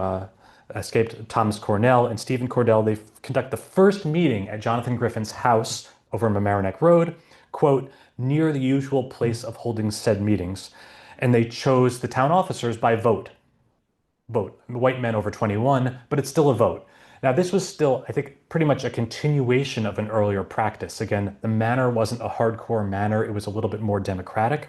Speaker 1: escaped Thomas Cornell, and Stephen Cordell, they conduct the first meeting at Jonathan Griffin's house over Mamaroneck Road, quote, near the usual place of holding said meetings. And they chose the town officers by vote. Vote. White men over 21, but it's still a vote. Now, this was still, I think, pretty much a continuation of an earlier practice. Again, the manor wasn't a hardcore manor, it was a little bit more democratic.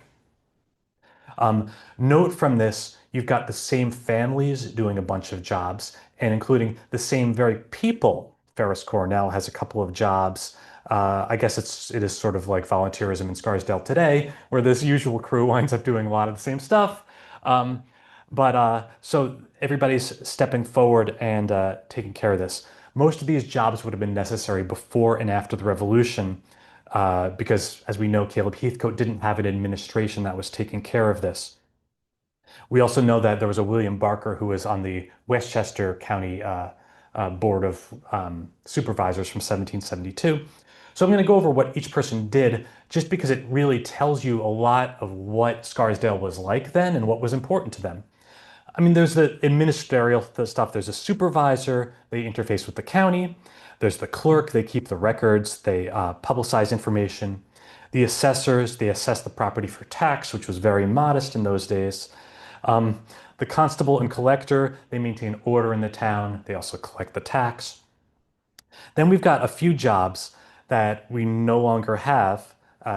Speaker 1: Note from this, you've got the same families doing a bunch of jobs, and including the same very people. Ferris Cornell has a couple of jobs. I guess it is sort of like volunteerism in Scarsdale today, where this usual crew winds up doing a lot of the same stuff. So everybody's stepping forward and taking care of this. Most of these jobs would have been necessary before and after the Revolution, because, as we know, Caleb Heathcote didn't have an administration that was taking care of this. We also know that there was a William Barker who was on the Westchester County Board of Supervisors from 1772. So I'm going to go over what each person did just because it really tells you a lot of what Scarsdale was like then and what was important to them. I mean, there's the administrative stuff. There's a supervisor. They interface with the county. There's the clerk. They keep the records. They publicize information. The assessors, they assess the property for tax, which was very modest in those days. The constable and collector, they maintain order in the town. They also collect the tax. Then we've got a few jobs that we no longer have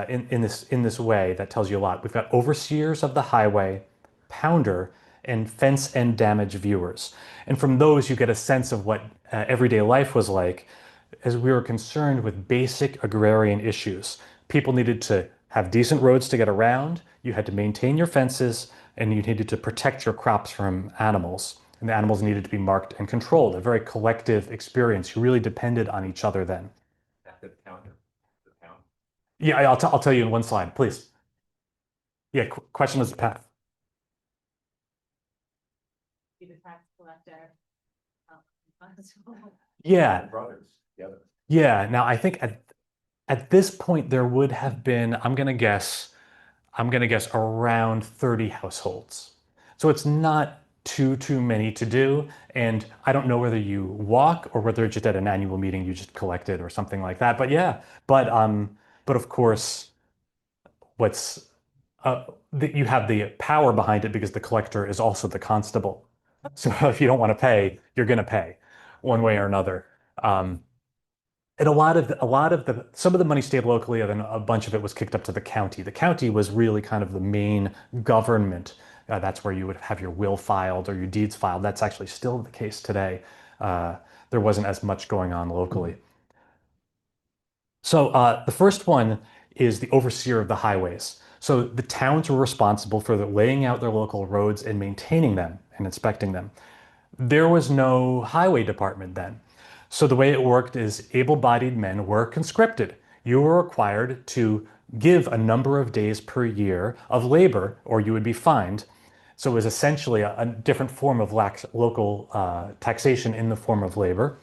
Speaker 1: in this way that tells you a lot. We've got overseers of the highway, pounder, and fence and damage viewers. And from those, you get a sense of what everyday life was like as we were concerned with basic agrarian issues. People needed to have decent roads to get around, you had to maintain your fences, and you needed to protect your crops from animals. And the animals needed to be marked and controlled, a very collective experience. You really depended on each other then.
Speaker 2: At the counter, the town.
Speaker 1: Yeah, I'll tell you in one slide, please. Yeah, question is Pat.
Speaker 4: Be the tax collector.
Speaker 1: Yeah,
Speaker 2: Brothers together.
Speaker 1: yeah. Now I think at this point there would have been, I'm gonna guess around 30 households. So it's not too many to do. And I don't know whether you walk or whether just at an annual meeting you just collect it or something like that. But yeah, but of course, what's you have the power behind it because the collector is also the constable. So if you don't want to pay, you're going to pay one way or another. Um, and some of the money stayed locally, and then a bunch of it was kicked up to the county. The county was really kind of the main government. That's where you would have your will filed or your deeds filed. That's actually still the case today. There wasn't as much going on locally. So the first one is the overseer of the highways. So the towns were responsible for laying out their local roads and maintaining them and inspecting them. There was no highway department then. So the way it worked is able-bodied men were conscripted. You were required to give a number of days per year of labor or you would be fined. So it was essentially a different form of local taxation in the form of labor.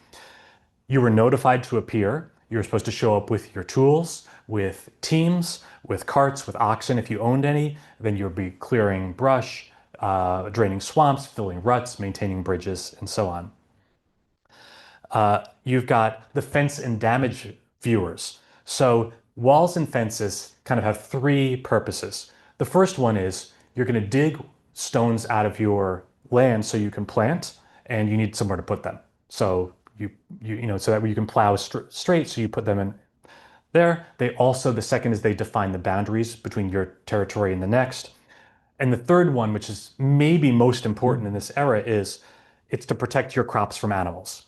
Speaker 1: You were notified to appear. You were supposed to show up with your tools, with teams, with carts, with oxen if you owned any. Then you would be clearing brush, draining swamps, filling ruts, maintaining bridges, and so on. You've got the fence and damage viewers. So walls and fences kind of have three purposes. The first one is you're going to dig stones out of your land so you can plant, and you need somewhere to put them. So so that you can plow straight, so you put them in there. The second is they define the boundaries between your territory and the next. And the third one, which is maybe most important in this era, is it's to protect your crops from animals.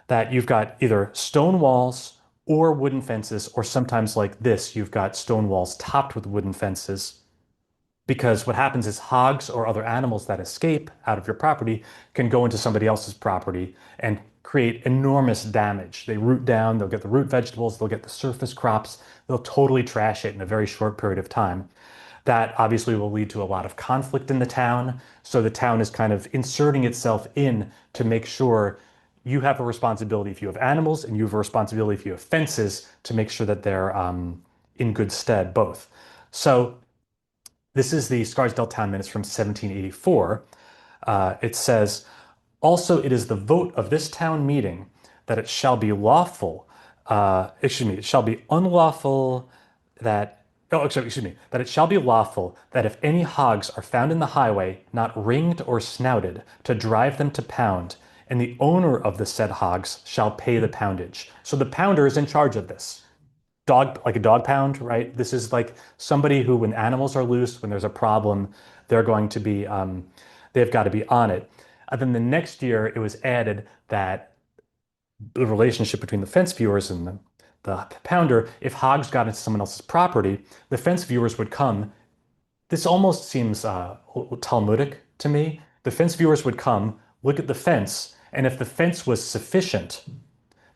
Speaker 1: That you've got either stone walls or wooden fences, or sometimes like this, you've got stone walls topped with wooden fences. Because what happens is hogs or other animals that escape out of your property can go into somebody else's property and create enormous damage. They root down, they'll get the root vegetables, they'll get the surface crops, they'll totally trash it in a very short period of time. That obviously will lead to a lot of conflict in the town. So the town is kind of inserting itself in to make sure you have a responsibility if you have animals, and you have a responsibility if you have fences to make sure that they're in good stead, both. So this is the Scarsdale Town Minutes from 1784. It says, also, it is the vote of this town meeting that it shall be lawful, it shall be unlawful that, oh, excuse me, that it shall be lawful that if any hogs are found in the highway, not ringed or snouted, to drive them to pound, and the owner of the said hogs shall pay the poundage. So the pounder is in charge of this. Dog, like a dog pound, right? This is like somebody who, when animals are loose, when there's a problem, they're going to be, they've got to be on it. And then the next year, it was added that the relationship between the fence viewers and the pounder, if hogs got into someone else's property, the fence viewers would come. This almost seems Talmudic to me. The fence viewers would come, look at the fence, and if the fence was sufficient,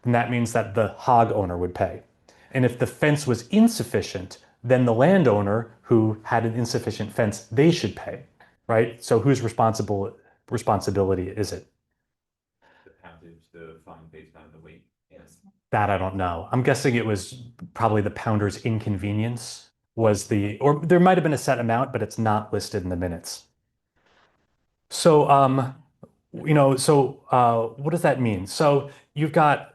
Speaker 1: then that means that the hog owner would pay. And if the fence was insufficient, then the landowner who had an insufficient fence, they should pay, right? So whose responsibility is it?
Speaker 2: The poundage, the fine based on the weight. Yes.
Speaker 1: That I don't know. I'm guessing it was probably the pounder's inconvenience was the, or there might have been a set amount, but it's not listed in the minutes. So, what does that mean? So you've got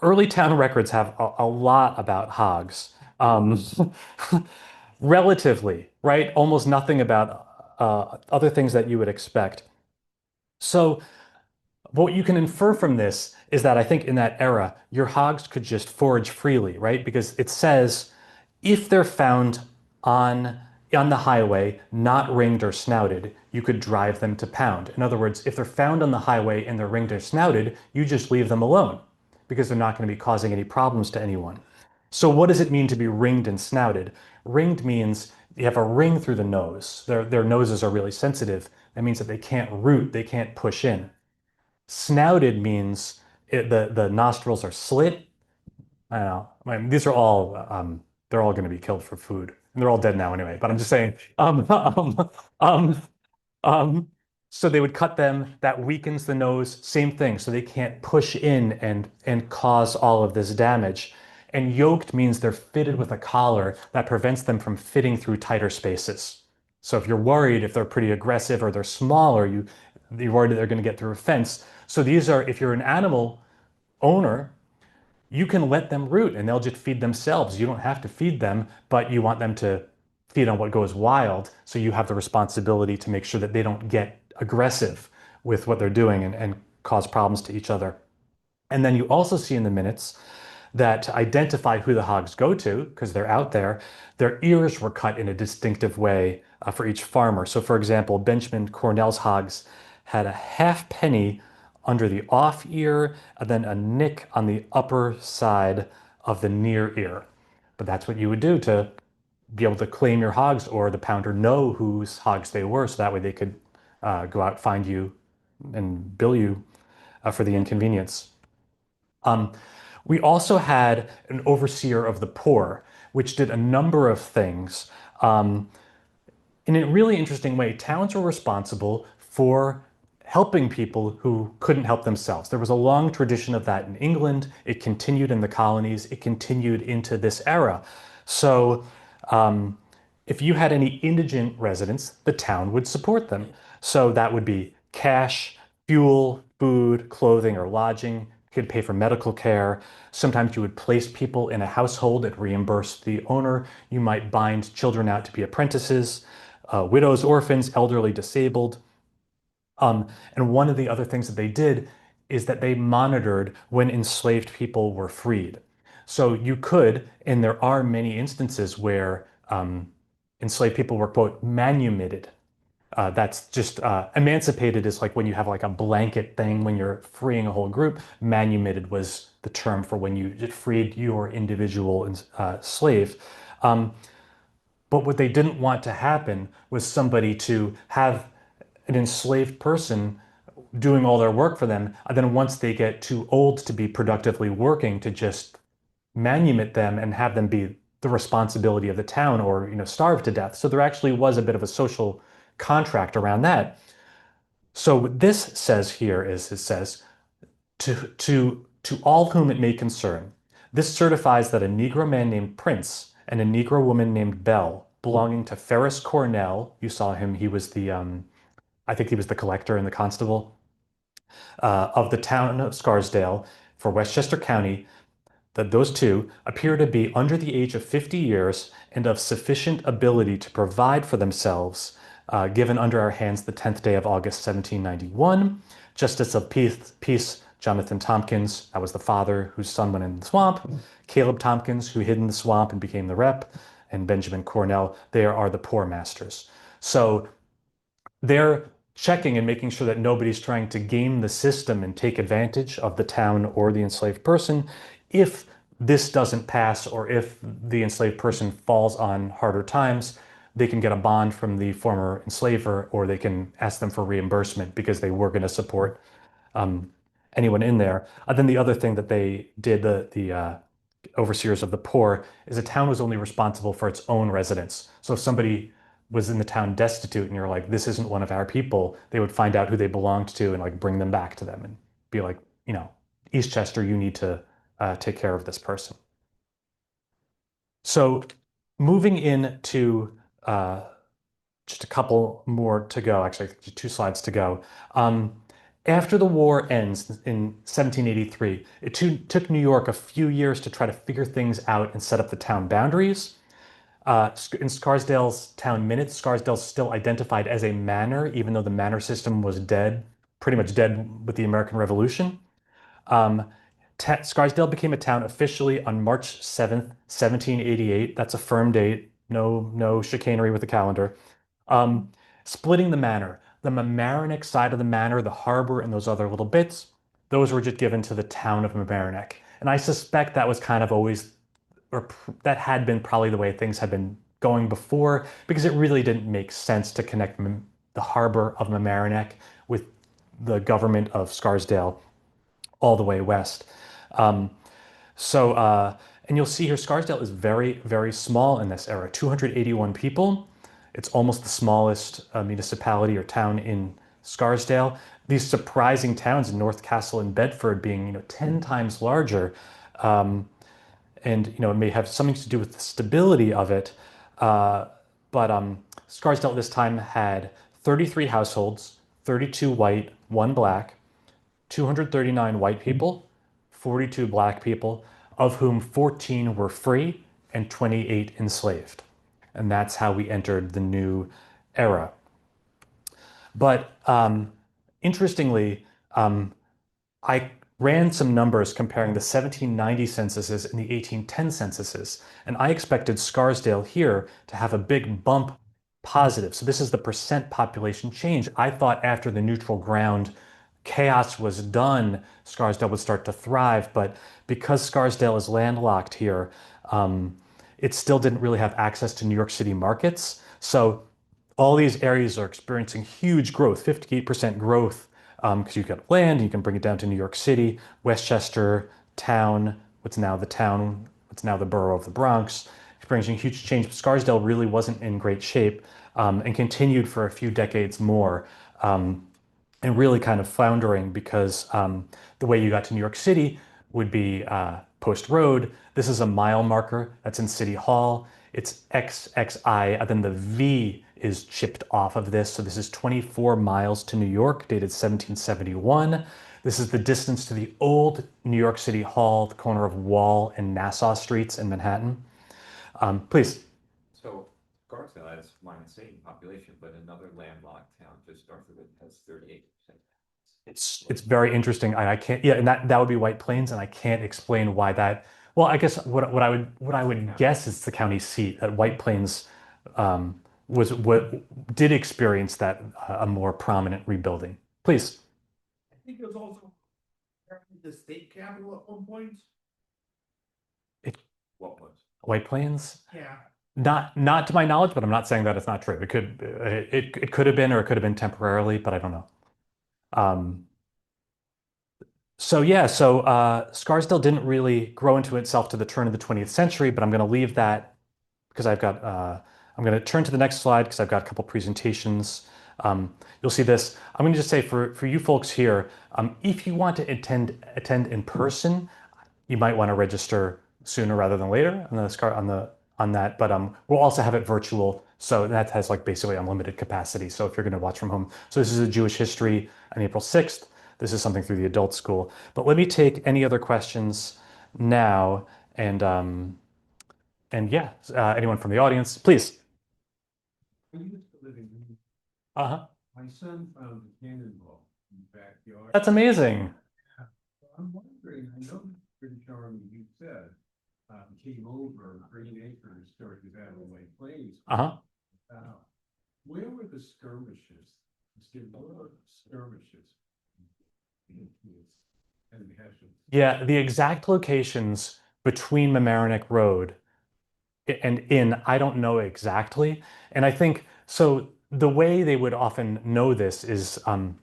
Speaker 1: early town records have a lot about hogs. Um, Relatively, right? Almost nothing about other things that you would expect. So what you can infer from this is that I think in that era, your hogs could just forage freely, right? Because it says if they're found on on the highway, not ringed or snouted, you could drive them to pound. In other words, if they're found on the highway and they're ringed or snouted, you just leave them alone because they're not going to be causing any problems to anyone. So what does it mean to be ringed and snouted? Ringed means you have a ring through the nose. Their noses are really sensitive. That means that they can't root, they can't push in. Snouted means the nostrils are slit. I don't know. I mean, these are all they're all going to be killed for food, and they're all dead now anyway. But I'm just saying. Um, um, so they would cut them. That weakens the nose. Same thing. So they can't push in and cause all of this damage. And yoked means they're fitted with a collar that prevents them from fitting through tighter spaces. So if you're worried if they're pretty aggressive or they're small or you're worried that they're going to get through a fence. So these are, if you're an animal owner, you can let them root and they'll just feed themselves. You don't have to feed them, but you want them to feed on what goes wild. So you have the responsibility to make sure that they don't get aggressive with what they're doing and cause problems to each other. And then you also see in the minutes that to identify who the hogs go to, because they're out there, their ears were cut in a distinctive way for each farmer. So, for example, Benjamin Cornell's hogs had a half penny under the off ear and then a nick on the upper side of the near ear. But that's what you would do to be able to claim your hogs or the pounder know whose hogs they were, so that way they could go out, find you, and bill you for the inconvenience. Um, we also had an overseer of the poor, which did a number of things. In a really interesting way, towns were responsible for helping people who couldn't help themselves. There was a long tradition of that in England. It continued in the colonies. It continued into this era. So if you had any indigent residents, the town would support them. So that would be cash, fuel, food, clothing, or lodging. You could pay for medical care. Sometimes you would place people in a household that reimbursed the owner. You might bind children out to be apprentices, widows, orphans, elderly, disabled. And one of the other things that they did is that they monitored when enslaved people were freed. So you could, and there are many instances where enslaved people were, quote, manumitted. That's just emancipated is like when you have like a blanket thing when you're freeing a whole group. Manumitted was the term for when you freed your individual slave. But what they didn't want to happen was somebody to have an enslaved person doing all their work for them, and then once they get too old to be productively working, to just manumit them and have them be the responsibility of the town or, starve to death. So there actually was a bit of a social contract around that. So what this says here is it says To all whom it may concern, this certifies that a Negro man named Prince and a Negro woman named Belle, belonging to Ferris Cornell, you saw him, he was the I think he was the collector and the constable of the town of Scarsdale for Westchester County, that those two appear to be under the age of 50 years and of sufficient ability to provide for themselves, given under our hands the 10th day of August, 1791. Justice of Peace Jonathan Tompkins, that was the father whose son went in the swamp. Caleb Tompkins, who hid in the swamp and became the rep, and Benjamin Cornell, they are the poor masters. So they're checking and making sure that nobody's trying to game the system and take advantage of the town or the enslaved person. If this doesn't pass, or if the enslaved person falls on harder times, they can get a bond from the former enslaver, or they can ask them for reimbursement because they were going to support um, anyone in there. Then the other thing that they did, the overseers of the poor, is a town was only responsible for its own residents. So if somebody was in the town destitute and you're like, this isn't one of our people, they would find out who they belonged to and like bring them back to them and be like, Eastchester, you need to take care of this person. So moving into just a couple more to go, actually, two slides to go. After the war ends in 1783, it took New York a few years to try to figure things out and set up the town boundaries. In Scarsdale's town minutes, Scarsdale's still identified as a manor, even though the manor system was dead, pretty much dead with the American Revolution. Um, Scarsdale became a town officially on March 7th, 1788. That's a firm date. No chicanery with the calendar. Um, Splitting the manor. The Mamaroneck side of the manor, the harbor, and those other little bits, those were just given to the town of Mamaroneck. And I suspect that was kind of always, or that had been probably the way things had been going before, because it really didn't make sense to connect the harbor of Mamaroneck with the government of Scarsdale all the way west. Um, and you'll see here, Scarsdale is very, very small in this era, 281 people. It's almost the smallest municipality or town in Scarsdale. These surprising towns in North Castle and Bedford being, 10 times larger. And, it may have something to do with the stability of it. But Scarsdale at this time had 33 households, 32 white, one black, 239 white people, 42 black people, of whom 14 were free and 28 enslaved. And that's how we entered the new era. But interestingly, I ran some numbers comparing the 1790 censuses and the 1810 censuses, and I expected Scarsdale here to have a big bump positive. So this is the percent population change. I thought after the neutral ground chaos was done, Scarsdale would start to thrive, but because Scarsdale is landlocked here, it still didn't really have access to New York City markets. So all these areas are experiencing huge growth, 58% growth, because you've got land, you can bring it down to New York City, Westchester, town, what's now the borough of the Bronx, experiencing huge change. Scarsdale really wasn't in great shape, and continued for a few decades more, and really kind of floundering because the way you got to New York City would be Post Road. This is a mile marker that's in City Hall. It's XXI, and then the V is chipped off of this. So this is 24 miles to New York, dated 1771. This is the distance to the old New York City Hall, the corner of Wall and Nassau Streets in Manhattan. Please.
Speaker 2: So Scarsdale has -8 population, but another landlocked town just north of it has 38%.
Speaker 1: It's very interesting. I can't, yeah, and that would be White Plains, and I can't explain why that. Well, I guess what I would guess is the county seat at White Plains was what did experience that a more prominent rebuilding. Please.
Speaker 3: I think it was also the state capital at one point.
Speaker 2: What was?
Speaker 1: White Plains?
Speaker 3: Yeah.
Speaker 1: Not to my knowledge, but I'm not saying that it's not true. It could have been, or it could have been temporarily, but I don't know. Um, so yeah, Scarsdale didn't really grow into itself to the turn of the 20th century, but I'm going to leave that because I'm going to turn to the next slide because I've got a couple presentations You'll see this. I'm going to just say for you folks here, if you want to attend in person, you might want to register sooner rather than later on the Scar on that. But we'll also have it virtual, so that has like basically unlimited capacity. So if you're going to watch from home, so this is a Jewish history on April 6th. This is something through the adult school. But let me take any other questions now, and yeah, anyone from the audience, please.
Speaker 5: I used to live in,
Speaker 1: Uh-huh.
Speaker 5: my son found a cannonball in the backyard.
Speaker 1: That's amazing.
Speaker 5: I'm wondering, I know the British Army, you said, came over, Green Acres, started to battle White Plains.
Speaker 1: Uh-huh.
Speaker 5: Where were the skirmishes? There were skirmishes. And the Hessians.
Speaker 1: Yeah, the exact locations between Mamaroneck Road and in, I don't know exactly. And I think so the way they would often know this is in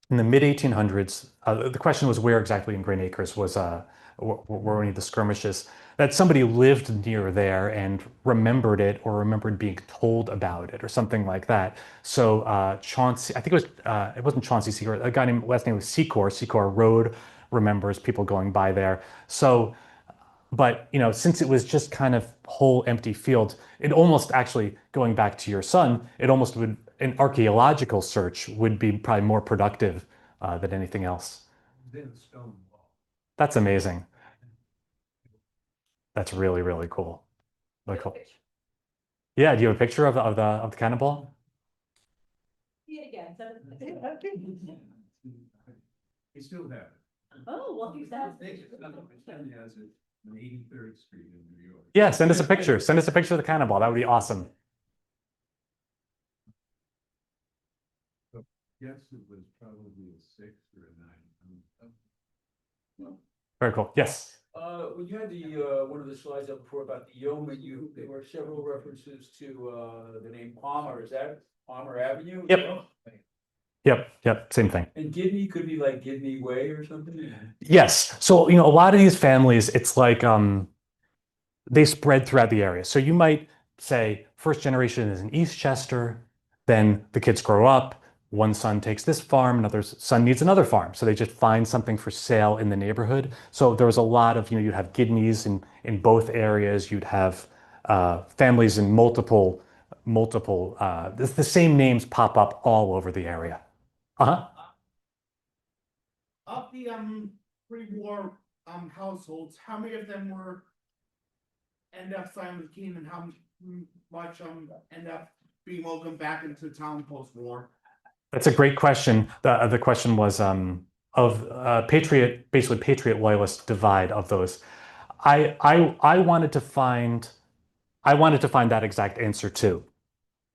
Speaker 1: the mid 1800s. The question was where exactly in Green Acres were any of the skirmishes, that somebody lived near there and remembered it or remembered being told about it or something like that. So Chauncey, I think it wasn't Chauncey Secor, a guy named last name was Secor Road remembers people going by there. So but since it was just kind of whole empty field, it almost actually going back to your son, it almost would an archaeological search would be probably more productive than anything else.
Speaker 5: Then stone wall.
Speaker 1: That's amazing. That's really, really cool. Really cool. Yeah, do you have a picture of the cannonball?
Speaker 4: See it again.
Speaker 5: They still have it.
Speaker 4: Oh, well, he's that.
Speaker 5: My son has it on 83rd Street in New York.
Speaker 1: Yeah, send us a picture. Send us a picture of the cannonball. That would be awesome.
Speaker 5: Yes, it was probably a 6 or a 9.
Speaker 1: Very cool. Yes.
Speaker 6: When you had one of the slides up before about the yeoman, there were several references to, the name Palmer, is that Palmer Avenue?
Speaker 1: Yep. Yep. Same thing.
Speaker 6: And Gidney could be like Gidney Way or something?
Speaker 1: Yes. So, a lot of these families, it's like they spread throughout the area. So you might say first generation is in Eastchester, then the kids grow up, one son takes this farm, another son needs another farm. So they just find something for sale in the neighborhood. So there was a lot of, you'd have Gidneys in both areas. You'd have families in multiple, the same names pop up all over the area. Uh-huh.
Speaker 3: Of the pre-war households, how many of them were end up signing with Keene, and how much end up being welcomed back into town post-war?
Speaker 1: That's a great question. The question was of basically patriot loyalist divide of those. I wanted to find that exact answer too,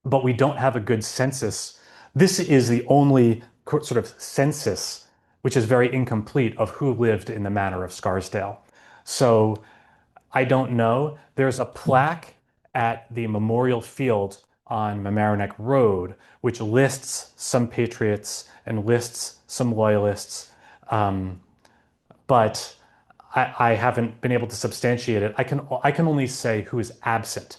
Speaker 1: but we don't have a good census. This is the only sort of census, which is very incomplete, of who lived in the manor of Scarsdale. So I don't know. There's a plaque at the Memorial Field on Mamaroneck Road, which lists some patriots and lists some loyalists, but I haven't been able to substantiate it. I can only say who is absent.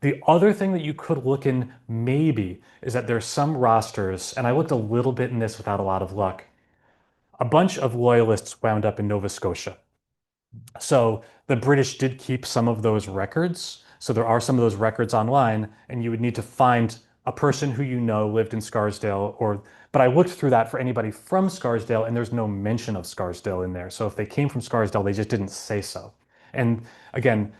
Speaker 1: The other thing that you could look in maybe is that there's some rosters, and I looked a little bit in this without a lot of luck. A bunch of loyalists wound up in Nova Scotia. So the British did keep some of those records. So there are some of those records online, and you would need to find a person who lived in Scarsdale, but I looked through that for anybody from Scarsdale, and there's no mention of Scarsdale in there. So if they came from Scarsdale, they just didn't say so. And again,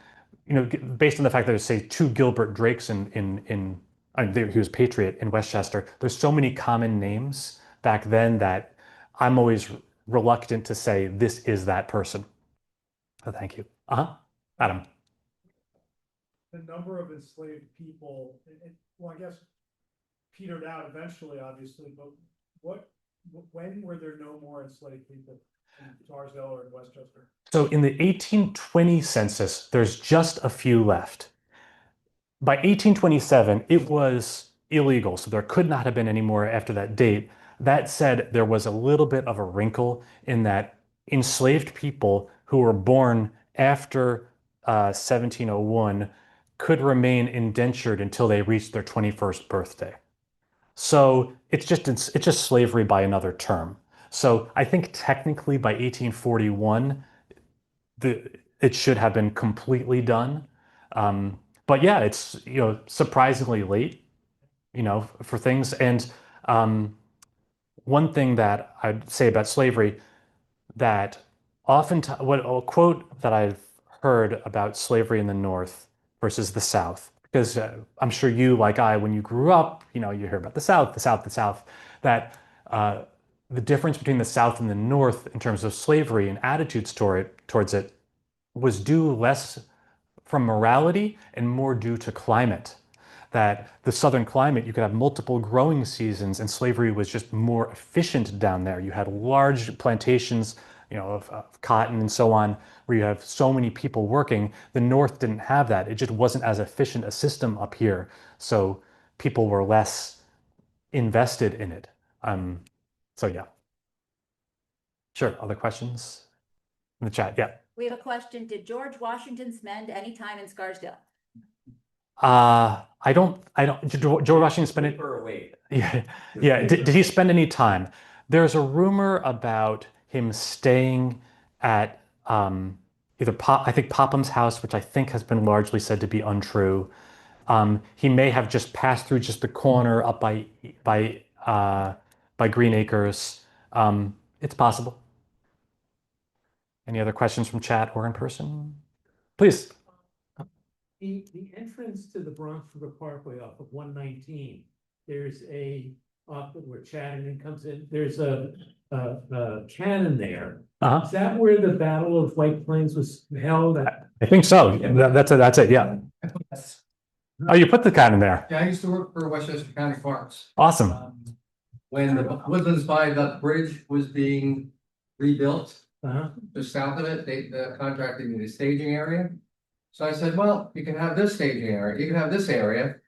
Speaker 1: based on the fact that there's say two Gilbert Drakes he was Patriot in Westchester. There's so many common names back then that I'm always reluctant to say this is that person. So thank you. Adam.
Speaker 3: The number of enslaved people, well, I guess petered out eventually, obviously, but when were there no more enslaved people in Scarsdale or in Westchester?
Speaker 1: So in the 1820 census, there's just a few left. By 1827, it was illegal, so there could not have been any more after that date. That said, there was a little bit of a wrinkle in that enslaved people who were born after 1701 could remain indentured until they reached their 21st birthday. So it's just slavery by another term. So I think technically by 1841, it should have been completely done. But yeah, it's surprisingly late, for things. And um, one thing that I'd say about slavery that oftentimes, what a quote that I've heard about slavery in the North versus the South, because I'm sure you, like I, when you grew up, you hear about the South, the South, the South, that uh, the difference between the South and the North in terms of slavery and attitudes towards it was due less from morality and more due to climate. That the southern climate, you could have multiple growing seasons, and slavery was just more efficient down there. You had large plantations, of cotton and so on, where you have so many people working. The North didn't have that. It just wasn't as efficient a system up here. So people were less invested in it. So yeah. Sure. Other questions in the chat? Yeah.
Speaker 4: We have a question. Did George Washington spend any time in Scarsdale?
Speaker 1: Did George Washington spend it?
Speaker 2: For a wait.
Speaker 1: Yeah, yeah. Did he spend any time? There's a rumor about him staying at either I think Popham's house, which I think has been largely said to be untrue. He may have just passed through just the corner up by Green Acres. It's possible. Any other questions from chat or in person? Please.
Speaker 7: The entrance to the Bronx River Parkway off of 119, there's off of where Chattanooga comes in, there's a cannon there.
Speaker 1: Uh-huh.
Speaker 7: Is that where the Battle of White Plains was held?
Speaker 1: I think so. That's it. Yeah. Oh, you put the cat in there.
Speaker 8: Yeah, I used to work for Westchester County Farms.
Speaker 1: Awesome.
Speaker 8: When the Woodlands Viaduct Bridge was being rebuilt,
Speaker 7: Uh-huh.
Speaker 8: just south of it, the contractor needed a staging area. So I said, well, you can have this staging area, you can have this area.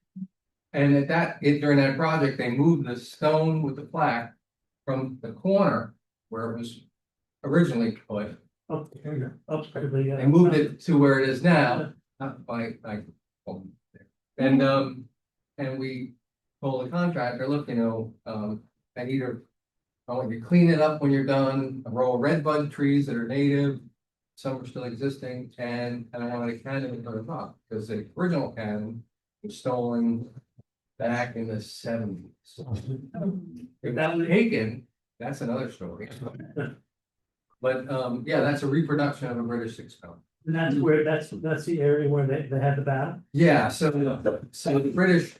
Speaker 8: And during that project, they moved the stone with the plaque from the corner where it was originally put.
Speaker 7: Up to the.
Speaker 8: They moved it to where it is now, and we told the contractor, look, I want you to clean it up when you're done, a row of red bud trees that are native, some are still existing, and I wanted a cannon for the top, because the original cannon was stolen back in the 70s. If that was taken, that's another story. But yeah, that's a reproduction of a British six-gun.
Speaker 7: And that's the area where they had the battle?
Speaker 8: Yeah, so the British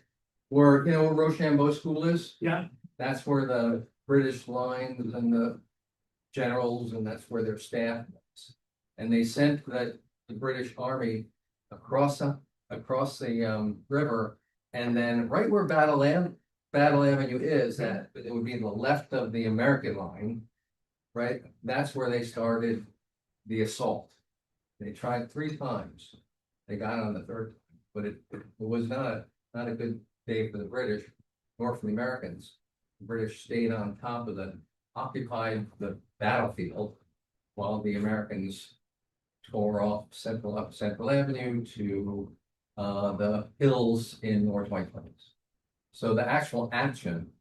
Speaker 8: were, where Rochambeau School is?
Speaker 7: Yeah.
Speaker 8: That's where the British lines and the generals, and that's where their staff was. And they sent the British Army across the river, and then right where Battle Avenue is, that it would be the left of the American line, right? That's where they started the assault. They tried 3 times. They got on the third time, but it was not a good day for the British, nor for the Americans. The British stayed on top of occupied the battlefield, while the Americans tore off up Central Avenue to the hills in North White Plains. So the actual action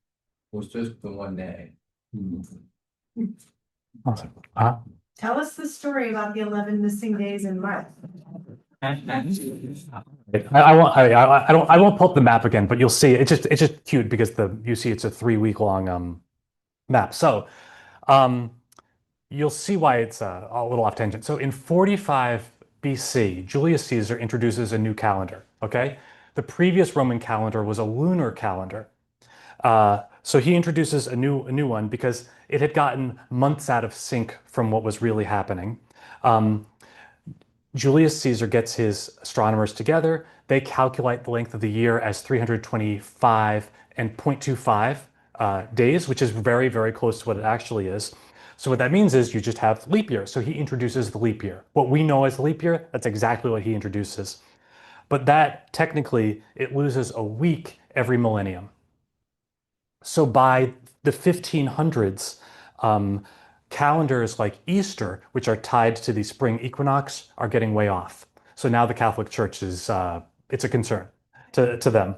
Speaker 8: was just the one day.
Speaker 1: Awesome.
Speaker 9: Tell us the story about the 11 missing days in March.
Speaker 1: I won't pull up the map again, but you'll see it's just cute because you see it's a 3-week long map. So you'll see why it's a little off tangent. So in 45 BC, Julius Caesar introduces a new calendar. Okay, the previous Roman calendar was a lunar calendar. So he introduces a new one because it had gotten months out of sync from what was really happening. Julius Caesar gets his astronomers together. They calculate the length of the year as 325 and 0.25 days, which is very, very close to what it actually is. So what that means is you just have leap year. So he introduces the leap year. What we know as leap year, that's exactly what he introduces. But that technically, it loses a week every millennium. So by the 1500s, calendars like Easter, which are tied to the spring equinox, are getting way off. So now the Catholic Church is, it's a concern to them.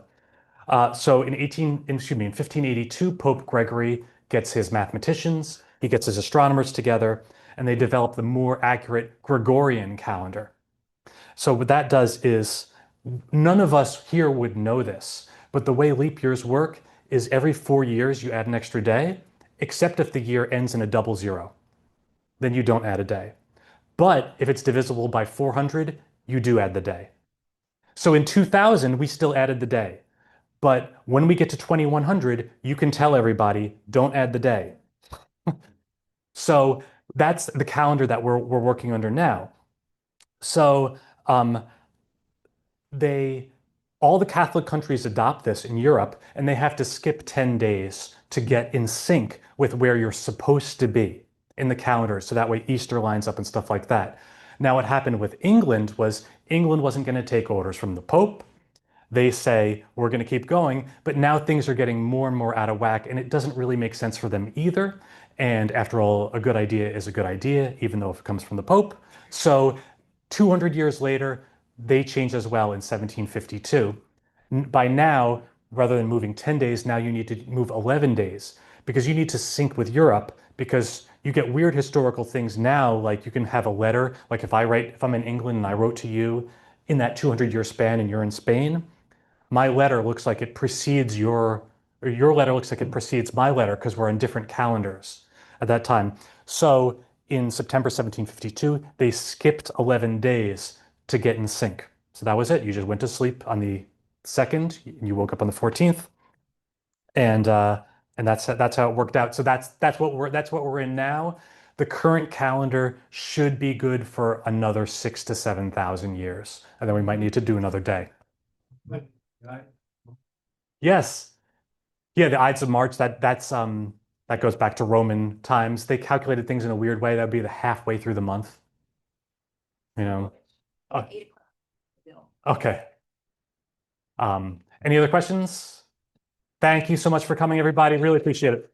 Speaker 1: So in 1582, Pope Gregory gets his mathematicians, he gets his astronomers together, and they develop the more accurate Gregorian calendar. So what that does is none of us here would know this, but the way leap years work is every 4 years you add an extra day, except if the year ends in a double zero. Then you don't add a day. But if it's divisible by 400, you do add the day. So in 2000, we still added the day. But when we get to 2100, you can tell everybody, don't add the day. So that's the calendar that we're working under now. So um, they all the Catholic countries adopt this in Europe, and they have to skip 10 days to get in sync with where you're supposed to be in the calendar. So that way Easter lines up and stuff like that. Now, what happened with England was England wasn't going to take orders from the Pope. They say, we're going to keep going, but now things are getting more and more out of whack, and it doesn't really make sense for them either. And after all, a good idea is a good idea, even though if it comes from the Pope. So 200 years later, they changed as well in 1752. By now, rather than moving 10 days, now you need to move 11 days because you need to sync with Europe because you get weird historical things now, like you can have a letter, like if I'm in England and I wrote to you in that 200-year span and you're in Spain, my letter looks like it precedes or your letter looks like it precedes my letter because we're on different calendars at that time. So in September 1752, they skipped 11 days to get in sync. So that was it. You just went to sleep on the 2nd, and you woke up on the 14th, and that's how it worked out. So that's what we're in now. The current calendar should be good for another 6 to 7 thousand years, and then we might need to do another day.
Speaker 5: Right?
Speaker 1: Yes. Yeah, the Ides of March, that goes back to Roman times. They calculated things in a weird way. That'd be the halfway through the month, you know. Uh,
Speaker 4: 8 o'clock. Bill.
Speaker 1: okay. Any other questions? Thank you so much for coming, everybody. Really appreciate it.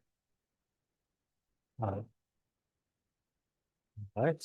Speaker 1: All right.